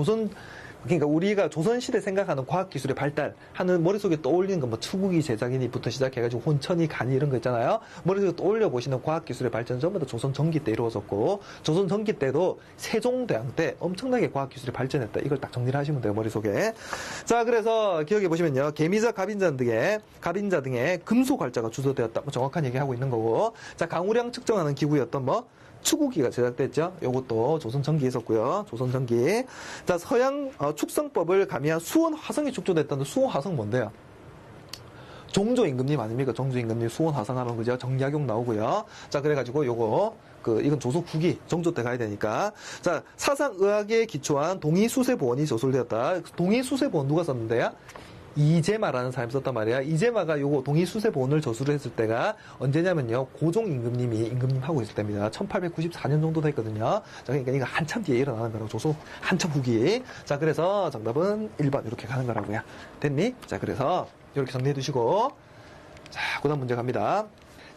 그러니까 우리가 조선시대 생각하는 과학기술의 발달하는 머릿속에 떠올리는 건 뭐 추구기 제작이니부터 시작해가지고 혼천이 간이 이런 거 있잖아요. 머릿속에 떠올려 보시는 과학기술의 발전은 전부 다 조선 전기 때 이루어졌고 조선 전기 때도 세종대왕 때 엄청나게 과학기술이 발전했다. 이걸 딱 정리를 하시면 돼요. 머릿속에. 자, 그래서 기억해 보시면요. 개미자, 갑인자 등의 금속 활자가 주도되었다. 뭐 정확한 얘기하고 있는 거고. 자, 강우량 측정하는 기구였던 뭐 추구기가 제작됐죠. 요것도 조선전기 있었고요. 조선전기. 자, 서양 축성법을 가미한 수원 화성이 축조됐다는 수원 화성 뭔데요? 종조임금님 아닙니까? 종조임금님 수원 화성 하면 그죠? 정약용 나오고요. 자, 그래가지고 요거 이건 조선 후기 정조 때 가야 되니까. 자, 사상의학에 기초한 동의수세보원이 저술되었다. 동의수세보원 누가 썼는데요? 이재마라는 사람이 썼단 말이야. 이재마가 요거 동의수세보원을 저술을 했을 때가 언제냐면요. 고종 임금 하고 있을 때입니다. 1894년 정도 됐거든요. 자, 그러니까 이거 한참 뒤에 일어나는 거라고. 조선 한참 후기. 자, 그래서 정답은 1번 이렇게 가는 거라고요. 됐니? 자, 그래서 이렇게 정리해 두시고. 자, 그 다음 문제 갑니다.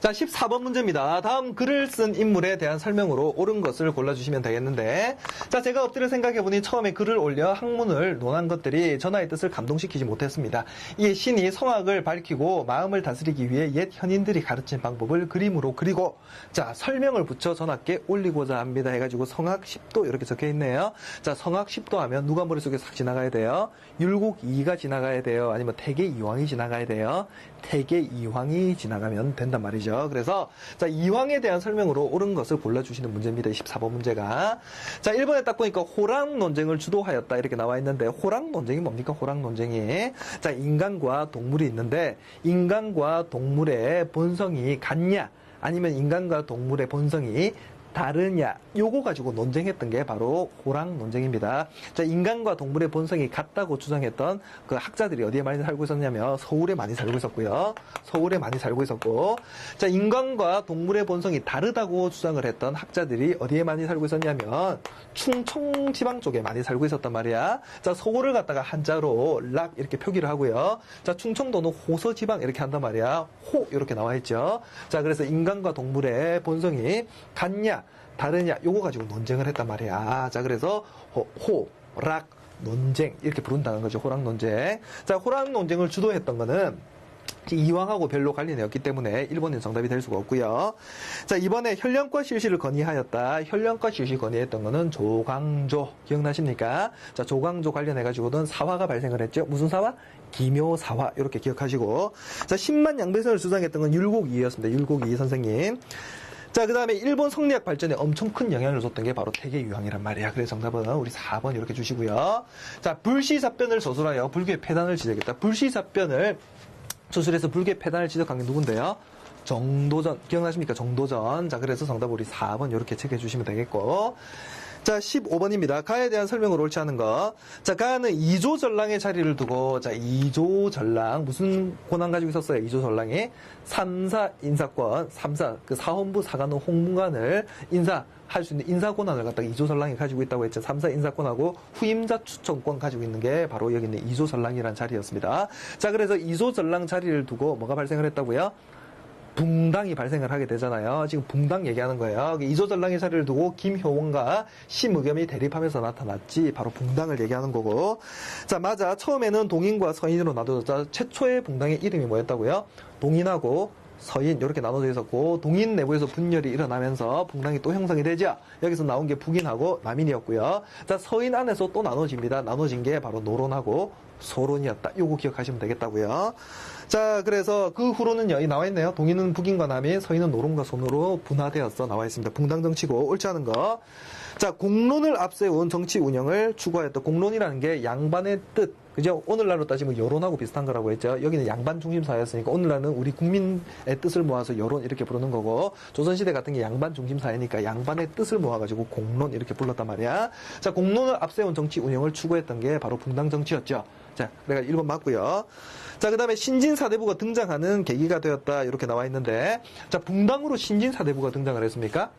자, 14번 문제입니다. 다음 글을 쓴 인물에 대한 설명으로 옳은 것을 골라주시면 되겠는데, 자, 제가 엎드려 생각해보니 처음에 글을 올려 학문을 논한 것들이 전하의 뜻을 감동시키지 못했습니다. 이에 신이 성악을 밝히고 마음을 다스리기 위해 옛 현인들이 가르친 방법을 그림으로 그리고, 자, 설명을 붙여 전하께 올리고자 합니다. 해가지고 성악 10도 이렇게 적혀 있네요. 자, 성악 10도 하면 누가 머릿속에 싹 지나가야 돼요? 율곡이가 지나가야 돼요? 아니면 태계이황이 지나가야 돼요? 태계이황이 지나가면 된단 말이죠. 그래서 자, 이황에 대한 설명으로 옳은 것을 골라주시는 문제입니다. 24번 문제가. 자, 1번에 딱 보니까 호랑 논쟁을 주도하였다 이렇게 나와 있는데 호랑 논쟁이 뭡니까? 호랑 논쟁이. 자, 인간과 동물이 있는데 인간과 동물의 본성이 같냐 아니면 인간과 동물의 본성이 다르냐 요거 가지고 논쟁했던 게 바로 호랑 논쟁입니다. 자, 인간과 동물의 본성이 같다고 주장했던 그 학자들이 어디에 많이 살고 있었냐면 서울에 많이 살고 있었고요. 서울에 많이 살고 있었고, 자, 인간과 동물의 본성이 다르다고 주장을 했던 학자들이 어디에 많이 살고 있었냐면 충청 지방 쪽에 많이 살고 있었단 말이야. 자, 서울을 갖다가 한자로 락 이렇게 표기를 하고요. 자, 충청도는 호서 지방 이렇게 한단 말이야. 호 이렇게 나와 있죠. 자, 그래서 인간과 동물의 본성이 같냐 다르냐 요거 가지고 논쟁을 했단 말이야. 자, 그래서 호락 논쟁 이렇게 부른다는 거죠. 호락 논쟁. 자, 호락 논쟁을 주도했던 거는 이황하고 별로 관련이 없기 때문에 1번은 정답이 될 수가 없고요. 자, 이번에 현령과 실시를 건의하였다. 현령과 실시 건의했던 거는 조광조 기억나십니까? 자, 조광조 관련해가지고는 사화가 발생을 했죠. 무슨 사화? 기묘사화 이렇게 기억하시고. 자, 10만 양배선을 주장했던 건 율곡이였습니다. 율곡이 선생님. 자, 그 다음에 일본 성리학 발전에 엄청 큰 영향을 줬던 게 바로 태계유황이란 말이야. 그래서 정답은 우리 4번 이렇게 주시고요. 자, 불시사변을 저술하여 불교의 폐단을 지적했다. 불시사변을 저술해서 불교의 폐단을 지적한 게 누군데요? 정도전. 기억나십니까? 정도전. 자, 그래서 정답 우리 4번 이렇게 체크해 주시면 되겠고. 자, 15번입니다. 가에 대한 설명을 옳지 않은 거. 자, 가는 이조전랑의 자리를 두고, 자, 이조전랑, 무슨 권한 가지고 있었어요? 이조전랑이? 3사 인사권, 3사, 그 사헌부 사관원 홍문관을 인사할 수 있는 인사 권한을 갖다가 이조전랑이 가지고 있다고 했죠. 3사 인사권하고 후임자 추천권 가지고 있는 게 바로 여기 있는 이조전랑이라는 자리였습니다. 자, 그래서 이조전랑 자리를 두고 뭐가 발생을 했다고요? 붕당이 발생을 하게 되잖아요. 지금 붕당 얘기하는 거예요. 이조전랑의 자리를 두고 김효원과 심의겸이 대립하면서 나타났지. 바로 붕당을 얘기하는 거고. 자, 맞아. 처음에는 동인과 서인으로 나눠졌다. 최초의 붕당의 이름이 뭐였다고요? 동인하고 서인 이렇게 나눠져 있었고 동인 내부에서 분열이 일어나면서 붕당이 또 형성이 되죠. 여기서 나온 게 북인하고 남인이었고요. 자, 서인 안에서 또 나눠집니다. 나눠진 게 바로 노론하고 소론이었다. 요거 기억하시면 되겠다고요. 자, 그래서 그 후로는요, 여기 나와 있네요. 동인은 북인과 남인, 서인은 노론과 소론으로 분화되어서 나와 있습니다. 붕당 정치고 옳지 않은 거. 자, 공론을 앞세운 정치 운영을 추구하였다. 공론이라는 게 양반의 뜻, 그죠? 오늘날로 따지면 여론하고 비슷한 거라고 했죠. 여기는 양반 중심 사회였으니까 오늘날은 우리 국민의 뜻을 모아서 여론 이렇게 부르는 거고, 조선시대 같은 게 양반 중심 사회니까 양반의 뜻을 모아가지고 공론 이렇게 불렀단 말이야. 자, 공론을 앞세운 정치 운영을 추구했던 게 바로 붕당 정치였죠. 자, 내가 1번 맞고요. 자, 그 다음에 신진사대부가 등장하는 계기가 되었다. 이렇게 나와 있는데, 자, 붕당으로 신진사대부가 등장을 했습니까?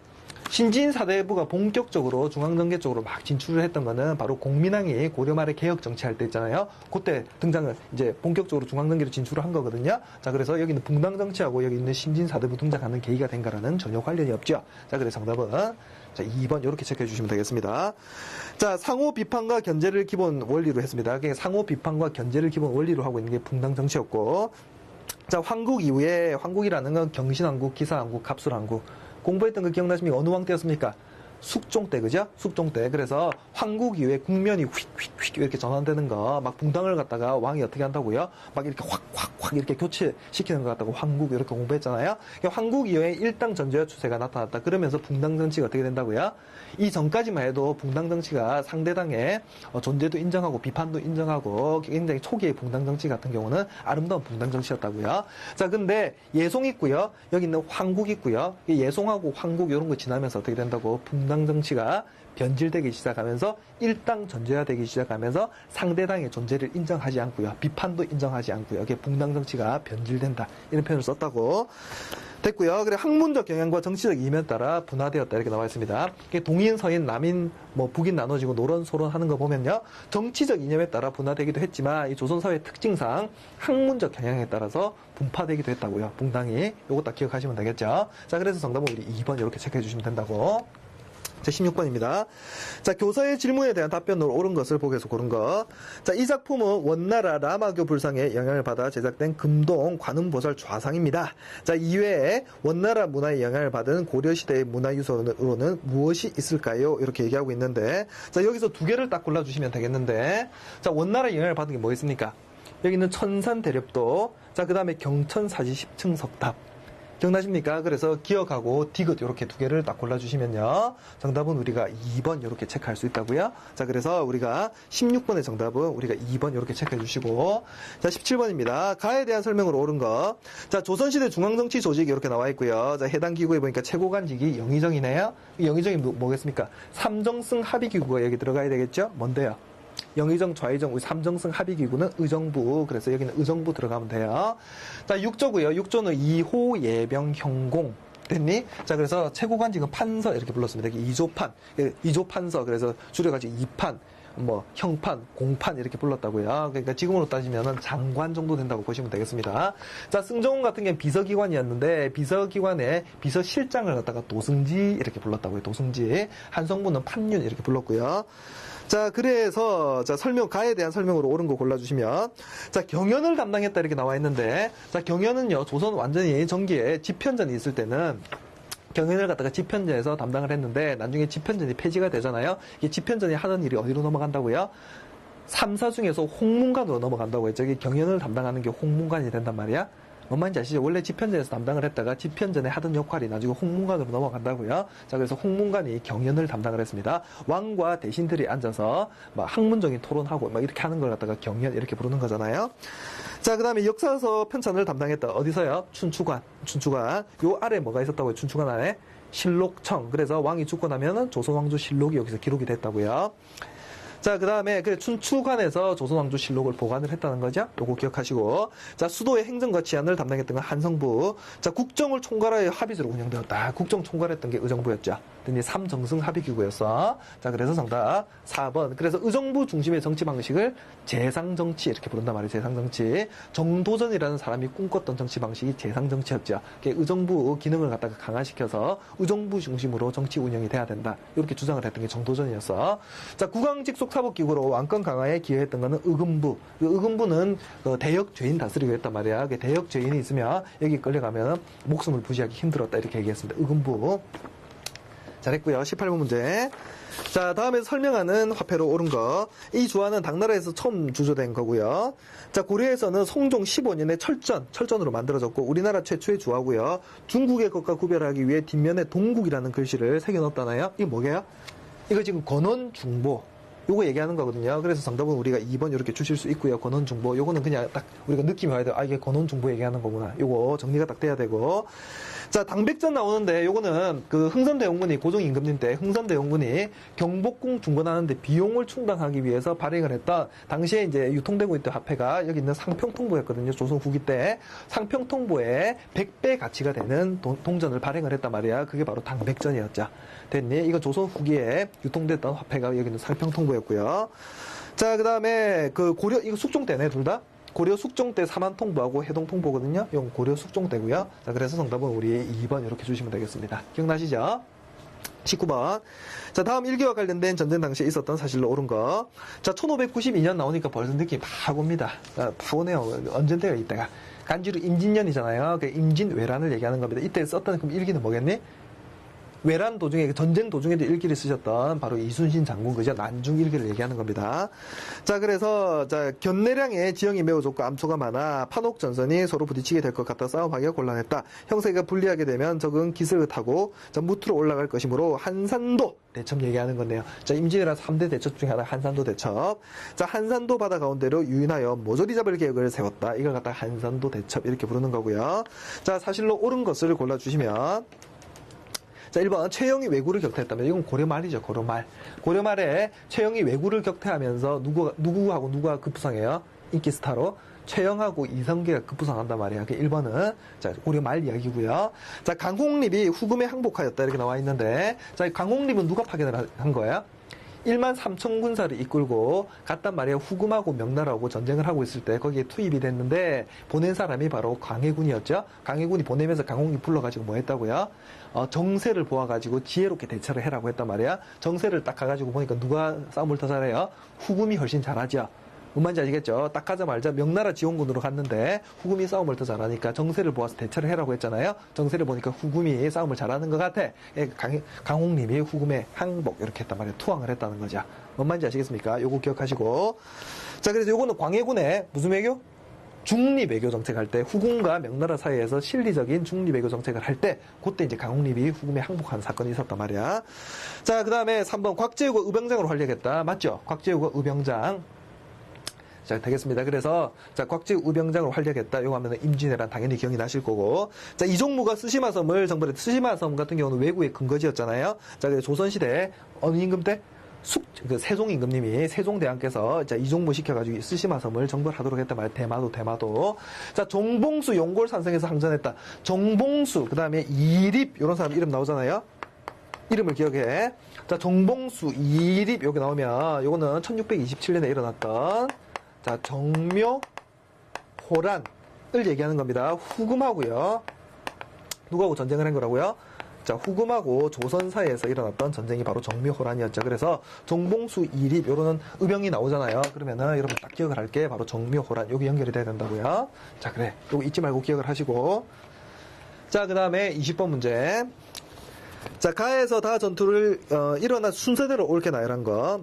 신진사대부가 본격적으로 중앙정계 쪽으로 막 진출을 했던 거는 바로 공민왕이 고려 말에 개혁 정치할 때 있잖아요. 그때 등장을 이제 본격적으로 중앙정계로 진출을 한 거거든요. 자, 그래서 여기는 붕당 정치하고 여기 있는 신진사대부 등장하는 계기가 된 거라는 전혀 관련이 없죠. 자, 그래서 정답은 자, 2번 이렇게 체크해 주시면 되겠습니다. 자, 상호 비판과 견제를 기본 원리로 했습니다. 그러니까 상호 비판과 견제를 기본 원리로 하고 있는 게 붕당 정치였고, 자, 황국 이후에 황국이라는 건 경신왕국, 기사왕국, 갑술왕국 공부했던 거 기억나십니까? 어느 왕 때였습니까? 숙종 때, 그죠? 숙종 때. 그래서 황국 이후에 국면이 휙휙휙 이렇게 전환되는 거, 막 붕당을 갖다가 왕이 어떻게 한다고요? 막 이렇게 확 이렇게 교체시키는 것 같다고 황국 이렇게 공부했잖아요. 그러니까 황국 이후에 일당 전제화 추세가 나타났다. 그러면서 붕당 정치가 어떻게 된다고요? 이 전까지만 해도 붕당 정치가 상대당의 존재도 인정하고 비판도 인정하고 굉장히 초기의 붕당 정치 같은 경우는 아름다운 붕당 정치였다고요. 자, 근데 예송 있고요. 여기 있는 황국 있고요. 예송하고 황국 이런 거 지나면서 어떻게 된다고? 붕당 정치가 변질되기 시작하면서 일당 전제화되기 시작하면서 상대당의 존재를 인정하지 않고요. 비판도 인정하지 않고요. 이게 붕당 정치가 변질된다. 이런 표현을 썼다고. 됐고요. 그래, 학문적 경향과 정치적 이면에 따라 분화되었다. 이렇게 나와 있습니다. 동인, 서인, 남인, 북인 나눠지고 노론, 소론 하는 거 보면요. 정치적 이념에 따라 분화되기도 했지만 이 조선사회 특징상 학문적 경향에 따라서 분파되기도 했다고요. 붕당이. 요거 딱 기억하시면 되겠죠. 자, 그래서 정답은 우리 2번 이렇게 체크해 주시면 된다고. 자, 16번입니다. 자, 교사의 질문에 대한 답변으로 옳은 것을 보기에서 고른 거. 자, 이 작품은 원나라 라마교 불상의 영향을 받아 제작된 금동 관음보살 좌상입니다. 자, 이외에 원나라 문화의 영향을 받은 고려시대의 문화유산으로는 무엇이 있을까요? 이렇게 얘기하고 있는데, 자, 여기서 두 개를 딱 골라주시면 되겠는데, 자, 원나라의 영향을 받은 게 뭐 있습니까? 여기 있는 천산 대렵도, 자, 그 다음에 경천 사지 10층 석탑. 기억나십니까? 그래서 기억하고 디귿 이렇게 두 개를 딱 골라주시면요. 정답은 우리가 2번 이렇게 체크할 수 있다고요. 자, 그래서 우리가 16번의 정답은 우리가 2번 이렇게 체크해 주시고, 자, 17번입니다. 가에 대한 설명으로 옳은 거. 자, 조선시대 중앙정치 조직이 이렇게 나와 있고요. 자, 해당 기구에 보니까 최고관직이 영의정이네요. 영의정이 뭐겠습니까? 삼정승 합의기구가 여기 들어가야 되겠죠? 뭔데요? 영의정, 좌의정, 우리 삼정승 합의기구는 의정부. 그래서 여기는 의정부 들어가면 돼요. 자, 6조고요. 6조는 이호, 예병, 형공. 됐니? 자, 그래서 최고관직은 판서 이렇게 불렀습니다. 이게 2조판. 2조 판서. 그래서 줄여가지고 2판, 형판, 공판 이렇게 불렀다고요. 그러니까 지금으로 따지면은 장관 정도 된다고 보시면 되겠습니다. 자, 승정원 같은 경우는 비서기관이었는데 비서기관의 비서실장을 갖다가 도승지 이렇게 불렀다고요. 도승지. 한성부는 판윤 이렇게 불렀고요. 자, 그래서, 자, 가에 대한 설명으로 옳은 거 골라주시면, 자, 경연을 담당했다 이렇게 나와 있는데, 자, 경연은요, 조선 완전히 전기에 집현전이 있을 때는, 경연을 갖다가 집현전에서 담당을 했는데, 나중에 집현전이 폐지가 되잖아요. 이 집현전이 하는 일이 어디로 넘어간다고요? 3사 중에서 홍문관으로 넘어간다고 했죠. 이게 경연을 담당하는 게 홍문관이 된단 말이야. 뭔 말인지 아시죠? 원래 집현전에서 담당을 했다가 집현전에 하던 역할이 나중에 홍문관으로 넘어간다고요. 자, 그래서 홍문관이 경연을 담당을 했습니다. 왕과 대신들이 앉아서 막 학문적인 토론하고 막 이렇게 하는 걸 갖다가 경연 이렇게 부르는 거잖아요. 자, 그 다음에 역사서 편찬을 담당했다. 어디서요? 춘추관. 요 아래 뭐가 있었다고요? 춘추관 안에? 실록청. 그래서 왕이 죽고 나면은 조선왕조 실록이 여기서 기록이 됐다고요. 자, 그 다음에 춘추관에서 조선왕조실록을 보관을 했다는 거죠. 요거 기억하시고, 자, 수도의 행정과 치안을 담당했던 건 한성부. 자, 국정을 총괄하여 합의제로 운영되었다. 국정 총괄했던 게 의정부였죠. 근데 삼정승 합의기구였어. 자, 그래서 정답 4번. 그래서 의정부 중심의 정치 방식을 재상정치 이렇게 부른단 말이에요. 재상정치. 정도전이라는 사람이 꿈꿨던 정치 방식이 재상정치였죠. 의정부 기능을 갖다가 강화시켜서 의정부 중심으로 정치 운영이 돼야 된다. 이렇게 주장을 했던 게 정도전이었어. 자, 국왕직속 한국사법기구로 왕권 강화에 기여했던 거는 의금부. 의금부는 대역 죄인 다스리고 했단 말이야. 대역 죄인이 있으면 여기 끌려가면 목숨을 부지하기 힘들었다 이렇게 얘기했습니다. 의금부. 잘했고요. 18번 문제. 자, 다음에 설명하는 화폐로 옳은 거. 이 주화는 당나라에서 처음 주조된 거고요. 자, 고려에서는 성종 15년에 철전으로 만들어졌고 우리나라 최초의 주화고요. 중국의 것과 구별하기 위해 뒷면에 동국이라는 글씨를 새겨넣었다나요? 이게 뭐게요? 이거 지금 권원중보. 요거 얘기하는 거거든요. 그래서 정답은 우리가 2번 이렇게 주실 수 있고요. 권원중보. 요거는 그냥 딱 우리가 느낌이 와야 돼요. 아, 이게 권원중보 얘기하는 거구나. 요거 정리가 딱 돼야 되고. 자, 당백전 나오는데 요거는 그 흥선대원군이 고종임금님 때 흥선대원군이 경복궁 중건하는데 비용을 충당하기 위해서 발행을 했던 당시에 이제 유통되고 있던 화폐가 여기 있는 상평통보였거든요. 조선 후기 때 상평통보에 100배 가치가 되는 동전을 발행을 했단 말이야. 그게 바로 당백전이었죠. 됐니? 이건 조선 후기에 유통됐던 화폐가 여기 있는 상평통보였고요. 자, 그 다음에 그 고려 이거 숙종 때네 둘 다. 고려 숙종 때 사만통보하고 해동통보거든요. 이건 고려 숙종 때고요. 자, 그래서 정답은 우리 2번 이렇게 주시면 되겠습니다. 기억나시죠? 19번. 자, 다음 일기와 관련된 전쟁 당시에 있었던 사실로 옳은 거. 자, 1592년 나오니까 벌써 느낌이 팍 옵니다. 팍 오네요. 언젠데요, 이때가. 간지로 임진년이잖아요. 그 임진왜란을 얘기하는 겁니다. 이때 썼던 그럼 일기는 뭐겠니? 외란 도중에, 전쟁 도중에도 일기를 쓰셨던 바로 이순신 장군, 그죠? 난중 일기를 얘기하는 겁니다. 자, 그래서, 자, 견내량의 지형이 매우 좁고 암초가 많아 판옥 전선이 서로 부딪히게 될 것 같아 싸움하기가 곤란했다. 형세가 불리하게 되면 적은 기습을 타고 무트로 올라갈 것이므로 한산도 대첩 얘기하는 건데요. 자, 임진왜란 3대 대첩 중에 하나 한산도 대첩. 자, 한산도 바다 가운데로 유인하여 모조리 잡을 계획을 세웠다. 이걸 갖다 한산도 대첩 이렇게 부르는 거고요. 자, 사실로 옳은 것을 골라주시면 자, 1번 최영이 왜구를 격퇴했다면 이건 고려 말이죠. 고려 말. 고려 말에 최영이 왜구를 격퇴하면서 누구하고 누가 급부상해요? 인기 스타로 최영하고 이성계가 급부상한단 말이야. 1번은 자, 고려 말 이야기고요. 자, 강홍립이 후금에 항복하였다 이렇게 나와 있는데 자, 강홍립은 누가 파견을 한 거예요? 1만 3천 군사를 이끌고 갔단 말이에요. 후금하고 명나라하고 전쟁을 하고 있을 때 거기에 투입이 됐는데 보낸 사람이 바로 강해군이었죠. 강해군이 보내면서 강홍립 불러가지고 뭐 했다고요? 정세를 보아가지고 지혜롭게 대처를 해라고 했단 말이야. 정세를 딱 가가지고 보니까 누가 싸움을 더 잘해요? 후금이 훨씬 잘하죠. 뭔 말인지 아시겠죠? 딱 가자마자 명나라 지원군으로 갔는데 후금이 싸움을 더 잘하니까 정세를 보아서 대처를 해라고 했잖아요. 정세를 보니까 후금이 싸움을 잘하는 것 같아. 강홍님이 후금에 항복 이렇게 했단 말이에요. 투항을 했다는 거죠. 뭔 말인지 아시겠습니까? 요거 기억하시고. 자, 그래서 요거는 광해군의 무슨 외교? 중립외교 정책할 때 후금과 명나라 사이에서 실리적인 중립외교 정책을 할 때 그때 이제 강홍립이 후금에 항복하는 사건이 있었단 말이야. 자, 그 다음에 3번 곽재우가 의병장으로 활약했다. 맞죠? 곽재우가 의병장. 자, 되겠습니다. 그래서, 자, 곽재우 의병장으로 활약했다. 요거 하면은 임진왜란 당연히 기억이 나실 거고. 자, 이종무가 스시마섬을 정벌했다. 스시마섬 같은 경우는 외구의 근거지였잖아요. 자, 그래서 조선시대 어느 임금 때? 세종 임금님이 세종대왕께서 자, 이종무 시켜가지고 스시마섬을 정벌하도록 했단 말이에요. 대마도. 자, 정봉수 용골산성에서 항전했다. 정봉수, 그 다음에 이립, 이런 사람 이름 나오잖아요. 이름을 기억해. 자, 정봉수, 이립, 여기 나오면, 요거는 1627년에 일어났던, 자, 정묘, 호란을 얘기하는 겁니다. 후금하고요. 누구하고 전쟁을 한 거라고요? 자, 후금하고 조선 사이에서 일어났던 전쟁이 바로 정묘호란이었죠. 그래서 정봉수, 이립, 요런 의병이 나오잖아요. 그러면은 여러분 딱 기억을 할게. 바로 정묘호란. 여기 연결이 돼야 된다고요. 자, 그래. 요거 잊지 말고 기억을 하시고. 자, 그 다음에 20번 문제. 자, 가에서 다 전투를 일어난 순서대로 옳게 나열한 거.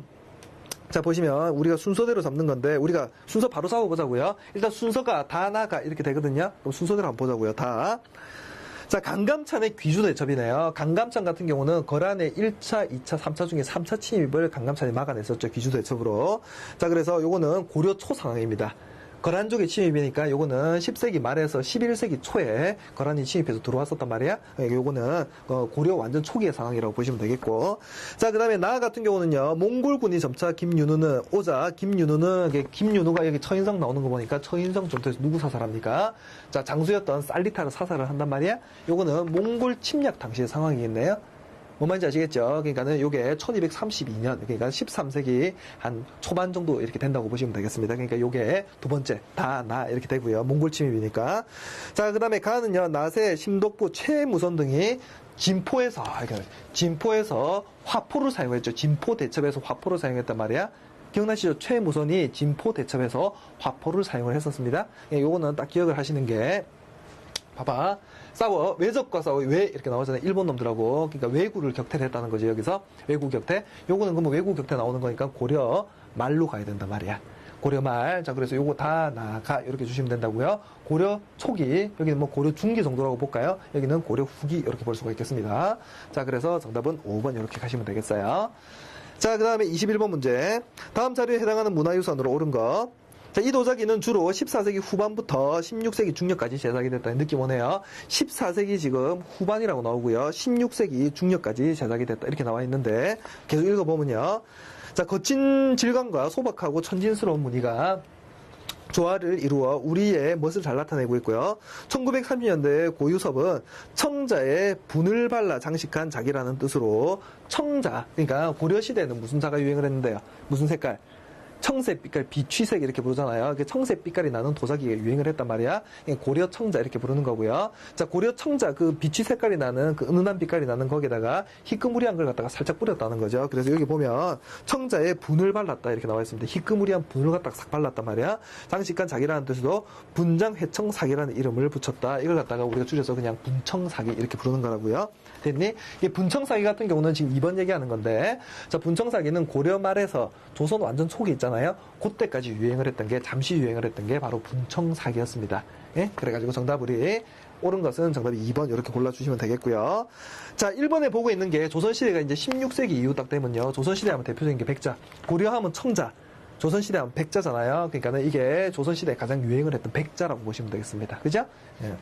자, 보시면 우리가 순서대로 잡는 건데 우리가 순서 바로 잡아보자고요. 일단 순서가 다 나가 이렇게 되거든요. 그럼 순서대로 한번 보자고요. 다. 자, 강감찬의 귀주대첩이네요. 강감찬 같은 경우는 거란의 1차, 2차, 3차 중에 3차 침입을 강감찬이 막아냈었죠. 귀주대첩으로. 자, 그래서 요거는 고려 초 상황입니다. 거란 쪽의 침입이니까 요거는 10세기 말에서 11세기 초에 거란이 침입해서 들어왔었단 말이야. 요거는 고려 완전 초기의 상황이라고 보시면 되겠고. 자, 그 다음에 나 같은 경우는요. 몽골군이 점차 김윤우는 오자. 김윤우가 여기 처인성 나오는 거 보니까 처인성 전투에서 누구 사살합니까? 자, 장수였던 살리타를 사살을 한단 말이야. 요거는 몽골 침략 당시의 상황이겠네요. 뭔 말인지 아시겠죠? 그러니까는 요게 1232년, 그러니까 13세기 한 초반 정도 이렇게 된다고 보시면 되겠습니다. 그러니까 요게 두 번째, 나 이렇게 되고요. 몽골 침입이니까. 자, 그 다음에 가는요, 나세, 심독부, 최무선 등이 진포에서 화포를 사용했죠. 진포 대첩에서 화포를 사용했단 말이야. 기억나시죠? 최무선이 진포 대첩에서 화포를 사용을 했었습니다. 예, 요거는 딱 기억을 하시는 게, 봐봐. 외적과 싸워. 왜 이렇게 나오잖아요. 일본 놈들하고. 그러니까 왜구를 격퇴를 했다는 거죠. 여기서. 왜구 격퇴. 요거는 그러면 왜구 격퇴 나오는 거니까 고려 말로 가야 된단 말이야. 고려 말. 자, 그래서 요거 다 나가. 이렇게 주시면 된다고요. 고려 초기. 여기는 뭐 고려 중기 정도라고 볼까요? 여기는 고려 후기. 이렇게 볼 수가 있겠습니다. 자, 그래서 정답은 5번 이렇게 가시면 되겠어요. 자, 그 다음에 21번 문제. 다음 자료에 해당하는 문화유산으로 옳은 것. 자, 이 도자기는 주로 14세기 후반부터 16세기 중葉까지 제작이 됐다는 느낌 오네요. 14세기 지금 후반이라고 나오고요. 16세기 중葉까지 제작이 됐다. 이렇게 나와 있는데, 계속 읽어보면요. 자, 거친 질감과 소박하고 천진스러운 무늬가 조화를 이루어 우리의 멋을 잘 나타내고 있고요. 1930년대 고유섭은 청자에 분을 발라 장식한 자기라는 뜻으로 청자, 그러니까 고려시대에는 무슨 자가 유행을 했는데요. 무슨 색깔? 청색빛깔, 비취색 이렇게 부르잖아요. 청색빛깔이 나는 도자기가 유행을 했단 말이야. 고려 청자 이렇게 부르는 거고요. 자, 고려 청자 그 비취 색깔이 나는 그 은은한 빛깔이 나는 거기다가 희끄무리한 걸 갖다가 살짝 뿌렸다는 거죠. 그래서 여기 보면 청자에 분을 발랐다 이렇게 나와 있습니다. 희끄무리한 분을 갖다가 싹 발랐단 말이야. 장식한 자기라는 뜻으로 분장회청사기라는 이름을 붙였다. 이걸 갖다가 우리가 줄여서 그냥 분청사기 이렇게 부르는 거라고요. 됐니? 이 분청사기 같은 경우는 지금 2번 얘기하는 건데, 자, 분청사기는 고려 말에서 조선 완전 초기 있잖아요. 그때까지 유행을 했던 게, 잠시 유행을 했던 게 바로 분청사기였습니다. 예? 그래가지고 정답 우리 옳은 것은 정답이 2번 이렇게 골라주시면 되겠고요. 자, 1번에 보고 있는 게 조선시대가 이제 16세기 이후 딱 되면요. 조선시대 하면 대표적인 게 백자, 고려하면 청자, 조선시대 하면 백자잖아요. 그러니까는 이게 조선시대에 가장 유행을 했던 백자라고 보시면 되겠습니다. 그죠? 예.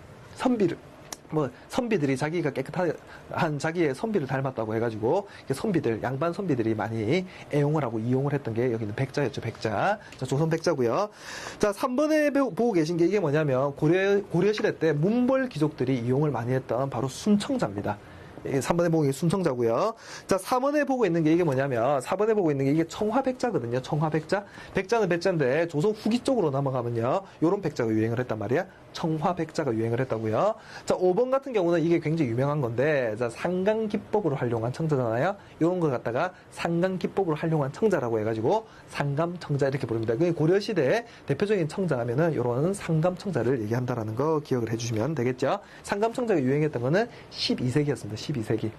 선비들이 자기가 깨끗한 자기의 선비를 닮았다고 해가지고, 선비들, 양반 선비들이 많이 애용을 하고 이용을 했던 게 여기는 백자였죠, 백자. 자, 조선 백자고요. 자, 3번에 보고 계신 게 이게 뭐냐면, 고려시대 때 문벌 귀족들이 이용을 많이 했던 바로 순청자입니다. 3번에 보고 있는 게 순청자고요. 자, 4번에 보고 있는 게 이게 뭐냐면, 4번에 보고 있는 게 이게 청화백자거든요. 청화백자. 백자는 백자인데 조선 후기 쪽으로 넘어가면요, 요런 백자가 유행을 했단 말이야. 청화백자가 유행을 했다고요. 자, 5번 같은 경우는 이게 굉장히 유명한 건데, 자, 상감기법으로 활용한 청자잖아요. 요런 걸 갖다가 상감기법으로 활용한 청자라고 해가지고 상감청자 이렇게 부릅니다. 고려시대의 대표적인 청자 하면은 요런 상감청자를 얘기한다라는 거 기억을 해주시면 되겠죠. 상감청자가 유행했던 거는 12세기였습니다. 12세기.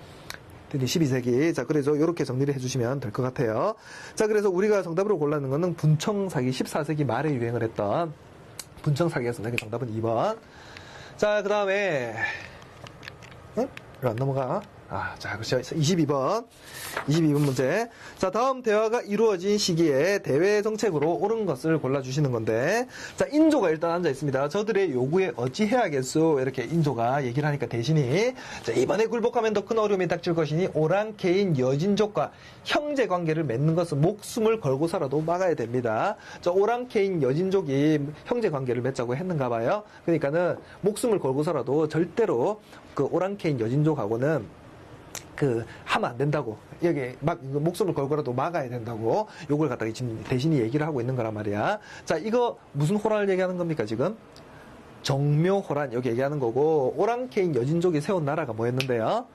12세기. 자, 그래서 이렇게 정리를 해주시면 될 것 같아요. 자, 그래서 우리가 정답으로 골라는 거는 분청사기, 14세기 말에 유행을 했던 분청사기였습니다. 정답은 2번. 자, 그 다음에, 응? 왜 안 넘어가? 자, 그렇죠. 22번 문제. 자, 다음 대화가 이루어진 시기에 대외 정책으로 옳은 것을 골라주시는 건데, 자, 인조가 일단 앉아 있습니다. 저들의 요구에 어찌해야겠소? 이렇게 인조가 얘기를 하니까 대신이, 자, 이번에 굴복하면 더 큰 어려움이 닥칠 것이니 오랑캐인 여진족과 형제 관계를 맺는 것은 목숨을 걸고서라도 막아야 됩니다. 자, 오랑캐인 여진족이 형제 관계를 맺자고 했는가 봐요. 그러니까는 목숨을 걸고서라도 절대로 그 오랑캐인 여진족하고는 하면 안 된다고. 여기 목숨을 걸고라도 막아야 된다고. 요걸 갖다가 지금 대신이 얘기를 하고 있는 거란 말이야. 자, 이거 무슨 호란을 얘기하는 겁니까, 지금? 정묘호란, 여기 얘기하는 거고, 오랑캐인 여진족이 세운 나라가 뭐였는데요?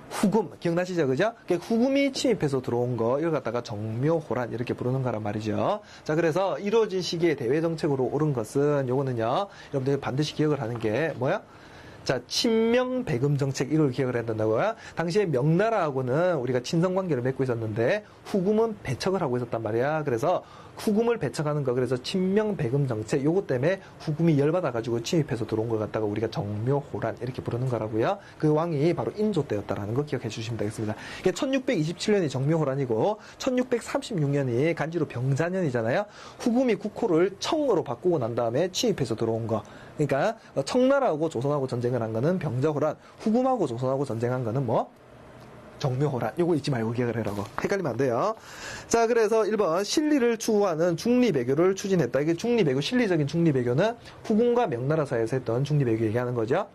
후금, 기억나시죠? 그죠? 후금이 침입해서 들어온 거, 이걸 갖다가 정묘호란, 이렇게 부르는 거란 말이죠. 자, 그래서 이루어진 시기에 대외정책으로 옳은 것은, 요거는요, 여러분들 반드시 기억을 하는 게, 뭐야? 자, 친명배금 정책, 이걸 기억을 해야 된다고요. 당시에 명나라하고는 우리가 친선관계를 맺고 있었는데 후금은 배척을 하고 있었단 말이야. 그래서 후금을 배척하는 거, 그래서 친명배금 정책, 요거 때문에 후금이 열받아가지고 침입해서 들어온 걸 갖다가 우리가 정묘호란 이렇게 부르는 거라고요. 그 왕이 바로 인조 때였다라는 거 기억해 주시면 되겠습니다. 이게 1627년이 정묘호란이고 1636년이 간지로 병자년이잖아요. 후금이 국호를 청으로 바꾸고 난 다음에 침입해서 들어온 거. 그러니까 청나라하고 조선하고 전쟁을 한 거는 병자호란, 후금하고 조선하고 전쟁한 거는 뭐? 정묘호란. 요거 잊지 말고 기억을 해라고. 헷갈리면 안 돼요. 자, 그래서 1번 신리를 추구하는 중리배교를 추진했다. 이게 중리배교, 실리적인 중리배교는 후금과 명나라 사이에서 했던 중리배교 얘기하는 거죠.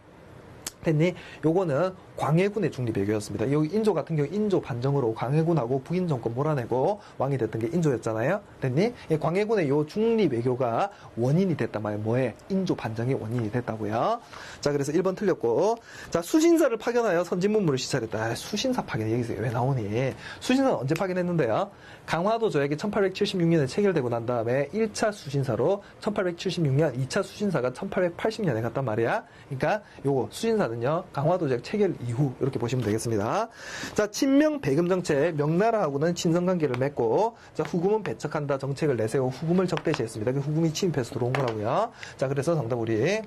됐니? 요거는 광해군의 중립외교였습니다. 여기 인조 같은 경우 인조 반정으로 광해군하고 북인 정권 몰아내고 왕이 됐던 게 인조였잖아요. 됐니? 광해군의 요 중립외교가 원인이 됐단 말이에요. 뭐에? 인조 반정이 원인이 됐다고요. 자, 그래서 1번 틀렸고, 자, 수신사를 파견하여 선진문물을 시찰했다. 수신사 파견 여기서 왜 나오니? 수신사는 언제 파견했는데요? 강화도 조약이 1876년에 체결되고 난 다음에 1차 수신사로 1876년, 2차 수신사가 1880년에 갔단 말이야. 그러니까 요거 수신사는요, 강화도 조약 체결 이후 이렇게 보시면 되겠습니다. 자, 친명 배금 정책, 명나라하고는 친선관계를 맺고, 자, 후금은 배척한다 정책을 내세우고 후금을 적대시했습니다. 그 후금이 침입해서 들어온 거라고요. 자, 그래서 정답 우리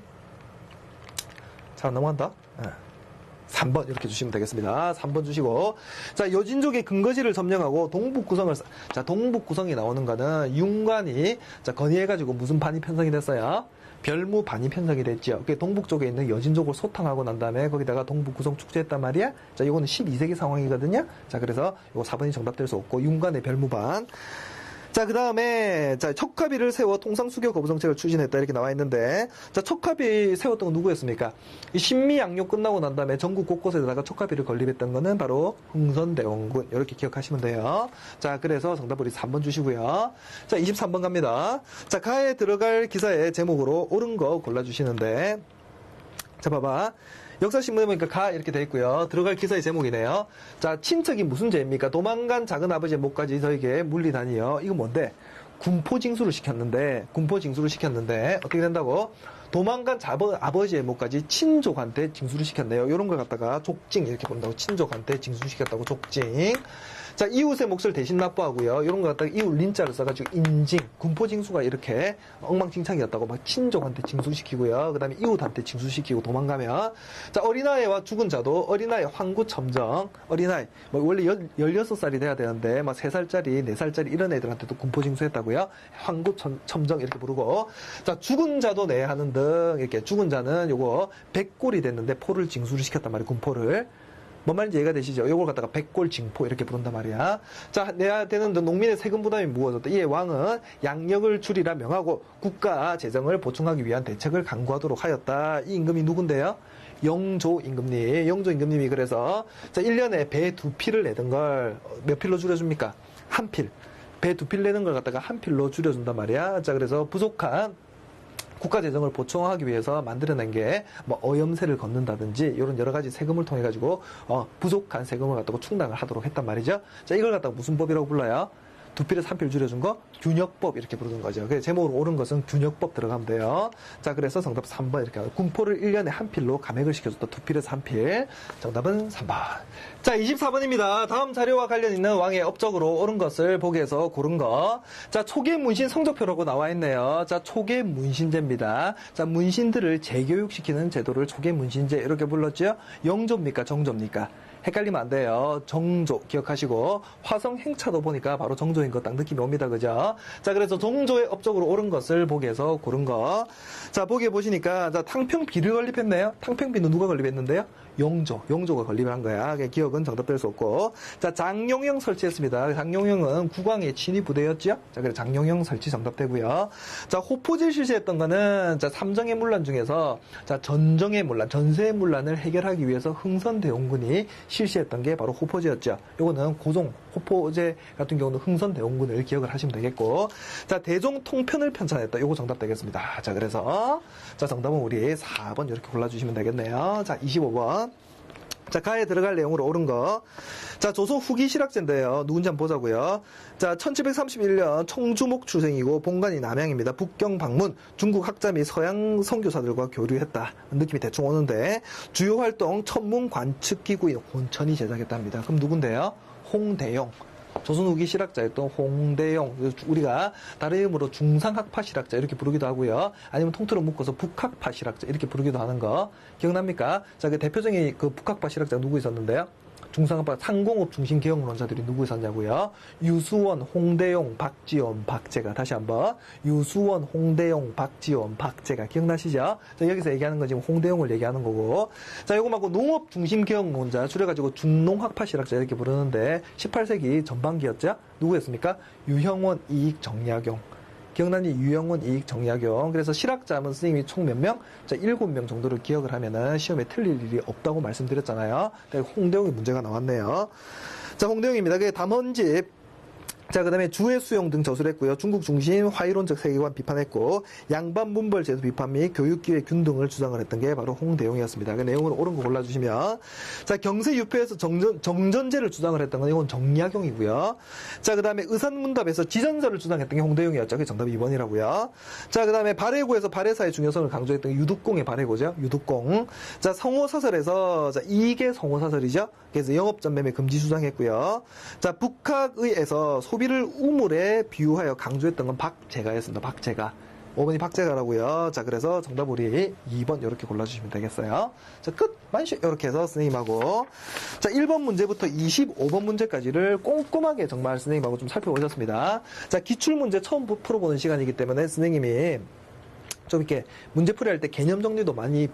자, 넘어간다. 3번 이렇게 주시면 되겠습니다. 3번 주시고, 자, 여진족의 근거지를 점령하고 동북구성을, 자, 동북구성이 나오는 거는 윤관이, 자, 건의해가지고 무슨 반이 편성이 됐어요? 별무 반이 편성이 됐죠. 그 동북 쪽에 있는 여진족을 소탕하고 난 다음에 거기다가 동북구성 축제했단 말이야. 자, 이거는 12세기 상황이거든요. 자, 그래서 이거 4번이 정답될 수 없고, 윤관의 별무반. 자, 그 다음에, 자, 척합의를 세워 통상수교 거부 정책을 추진했다. 이렇게 나와 있는데, 자, 척합의 세웠던 건 누구였습니까? 이 신미양요 끝나고 난 다음에 전국 곳곳에다가 척합의를 건립했던 거는 바로 흥선대원군. 이렇게 기억하시면 돼요. 자, 그래서 정답 우리 3번 주시고요. 자, 23번 갑니다. 자, 가에 들어갈 기사의 제목으로 옳은 거 골라주시는데, 자, 봐봐. 역사신문에 보니까 가 이렇게 돼 있고요. 들어갈 기사의 제목이네요. 자, 친척이 무슨 죄입니까? 도망간 작은 아버지의 목까지 저에게 물리다니요. 이거 뭔데? 군포징수를 시켰는데 어떻게 된다고? 도망간 아버지의 목까지 친족한테 징수를 시켰네요. 이런 걸 갖다가 족징 이렇게 본다고. 친족한테 징수시켰다고 족징. 자, 이웃의 몫을 대신 납부하고요. 이런 거 갖다가 이웃 린자를 써가지고 인징, 군포징수가 이렇게 엉망진창이었다고 막 친족한테 징수시키고요. 그 다음에 이웃한테 징수시키고 도망가면. 자, 어린아이와 죽은 자도 어린아이 환구첨정, 어린아이, 뭐 원래 16살이 돼야 되는데, 막 3살짜리, 4살짜리 이런 애들한테도 군포징수했다고요. 환구첨정 이렇게 부르고. 자, 죽은 자도 내야 하는 등, 이렇게 죽은 자는 요거 100골이 됐는데 포를 징수를 시켰단 말이에요. 군포를. 뭔 말인지 이해가 되시죠? 요걸 갖다가 백골징포 이렇게 부른단 말이야. 자, 내야 되는 농민의 세금 부담이 무거워졌다. 이에 왕은 양력을 줄이라 명하고 국가 재정을 보충하기 위한 대책을 강구하도록 하였다. 이 임금이 누군데요? 영조 임금님. 영조 임금님이 그래서 자, 1년에 배 2필을 내던 걸 몇 필로 줄여줍니까? 1필. 배 2필 내는 걸 갖다가 1필로 줄여준단 말이야. 자, 그래서 부족한 국가 재정을 보충하기 위해서 만들어낸 게 뭐 어염세를 걷는다든지 이런 여러 가지 세금을 통해 가지고 부족한 세금을 갖다가 충당을 하도록 했단 말이죠. 자, 이걸 갖다가 무슨 법이라고 불러요? 2필에서 1필 줄여준 거 균역법 이렇게 부르는 거죠. 그래서 제목으로 옳은 것은 균역법 들어가면 돼요. 자, 그래서 정답 3번 이렇게 하고 군포를 1년에 1필로 감액을 시켜줬다. 2필에서 1필. 정답은 3번. 자, 24번입니다. 다음 자료와 관련 있는 왕의 업적으로 옳은 것을 보기에서 고른 거. 자, 초계 문신 성적표라고 나와 있네요. 자, 초계 문신제입니다. 자, 문신들을 재교육시키는 제도를 초계 문신제 이렇게 불렀죠. 영조입니까? 정조입니까? 헷갈리면 안 돼요. 정조 기억하시고 화성 행차도 보니까 바로 정조인 거 딱 느낌이 옵니다. 그죠? 자, 그래서 정조의 업적으로 옳은 것을 보기에서 고른 거. 자, 보기에 보시니까 자, 탕평비를 건립했네요. 탕평비는 누가 건립했는데요? 영조가 건립을 한 거야. 기억은 정답될 수 없고. 자, 장용영 설치했습니다. 장용영은 국왕의 친위 부대였죠? 자, 그래서 장용영 설치 정답되고요. 자, 호포제를 실시했던 거는 자, 삼정의 문란 중에서 자, 전정의 문란, 전세의 문란을 해결하기 위해서 흥선대원군이 실시했던 게 바로 호포제였죠. 요거는 고종 호포제 같은 경우는 흥선대원군을 기억을 하시면 되겠고. 자, 대종 통편을 편찬했다. 요거 정답 되겠습니다. 자, 그래서 자, 정답은 우리 4번 이렇게 골라주시면 되겠네요. 자, 25번. 자, 가에 들어갈 내용으로 옳은 거. 자, 조선 후기 실학자인데요. 누군지 한번 보자고요. 자, 1731년 청주목 출생이고 본관이 남양입니다. 북경 방문, 중국 학자 및 서양 선교사들과 교류했다. 느낌이 대충 오는데 주요 활동 천문 관측 기구인 혼천이 제작했답니다. 그럼 누군데요? 홍대용. 조선 후기 실학자였던 홍대용, 우리가 다른 이름으로 중상학파 실학자 이렇게 부르기도 하고요. 아니면 통틀어 묶어서 북학파 실학자 이렇게 부르기도 하는 거 기억납니까? 자, 그 대표적인 그 북학파 실학자 누구 있었는데요? 중상학파 상공업 중심 개혁론자들이 누구 있었냐고요? 유수원, 홍대용, 박지원, 박재가. 다시 한번 유수원, 홍대용, 박지원, 박재가. 기억나시죠? 자, 여기서 얘기하는 건 지금 홍대용을 얘기하는 거고. 자, 요거 말고 농업 중심 개혁론자 줄여가지고 중농학파 실학자 이렇게 부르는데 18세기 전반기였죠? 누구였습니까? 유형원, 이익, 정약용. 기억나니 유영원, 이익, 정약용. 그래서 실학자문 선생님이 총 몇 명? 자, 7명 정도를 기억을 하면은 시험에 틀릴 일이 없다고 말씀드렸잖아요. 홍대용이 문제가 나왔네요. 자, 홍대용입니다. 그게 담원집. 자, 그 다음에 주의 수용 등 저술을 했고요. 중국 중심 화이론적 세계관 비판했고, 양반 문벌 제도 비판 및 교육기회 균등을 주장을 했던 게 바로 홍대용이었습니다. 그 내용을 옳은 거 골라주시면, 자, 경세 유폐에서 정전제를 주장을 했던 건 이건 정약용이고요. 자, 그 다음에 의산문답에서 지전설을 주장했던 게 홍대용이었죠. 그게 정답이 2번이라고요. 자, 그 다음에 발해고에서 발해사의 중요성을 강조했던 게 유득공의 발해고죠. 유득공. 자, 성호사설에서, 자, 이게 성호사설이죠. 그래서 영업전매매 금지 주장했고요. 자, 북학의에서 소비를 우물에 비유하여 강조했던 건 박제가였습니다. 박제가. 5번이 박제가라고요. 자, 그래서 정답 우리 2번 이렇게 골라주시면 되겠어요. 자, 끝! 만시! 이렇게 해서 선생님하고 자, 1번 문제부터 25번 문제까지를 꼼꼼하게 정말 선생님하고 좀 살펴보셨습니다. 자, 기출문제 처음 풀어보는 시간이기 때문에 선생님이 좀 이렇게 문제풀이 할 때 개념 정리도 많이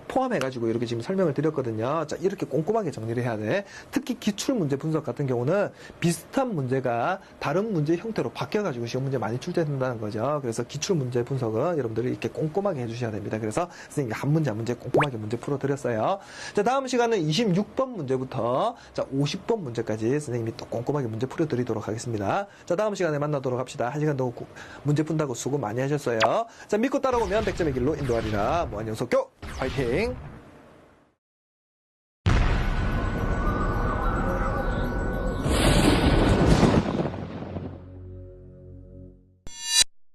포함해가지고 이렇게 지금 설명을 드렸거든요. 자, 이렇게 꼼꼼하게 정리를 해야 돼. 특히 기출문제 분석 같은 경우는 비슷한 문제가 다른 문제 형태로 바뀌어가지고 시험 문제 많이 출제된다는 거죠. 그래서 기출문제 분석은 여러분들이 이렇게 꼼꼼하게 해주셔야 됩니다. 그래서 선생님이 한 문제 한 문제 꼼꼼하게 문제 풀어드렸어요. 자, 다음 시간은 26번 문제부터 자, 50번 문제까지 선생님이 또 꼼꼼하게 문제 풀어드리도록 하겠습니다. 자, 다음 시간에 만나도록 합시다. 1시간 동안 문제 푼다고 수고 많이 하셨어요. 자, 믿고 따라오면 100점의 길로 인도하리라. 무한연속교 화이팅!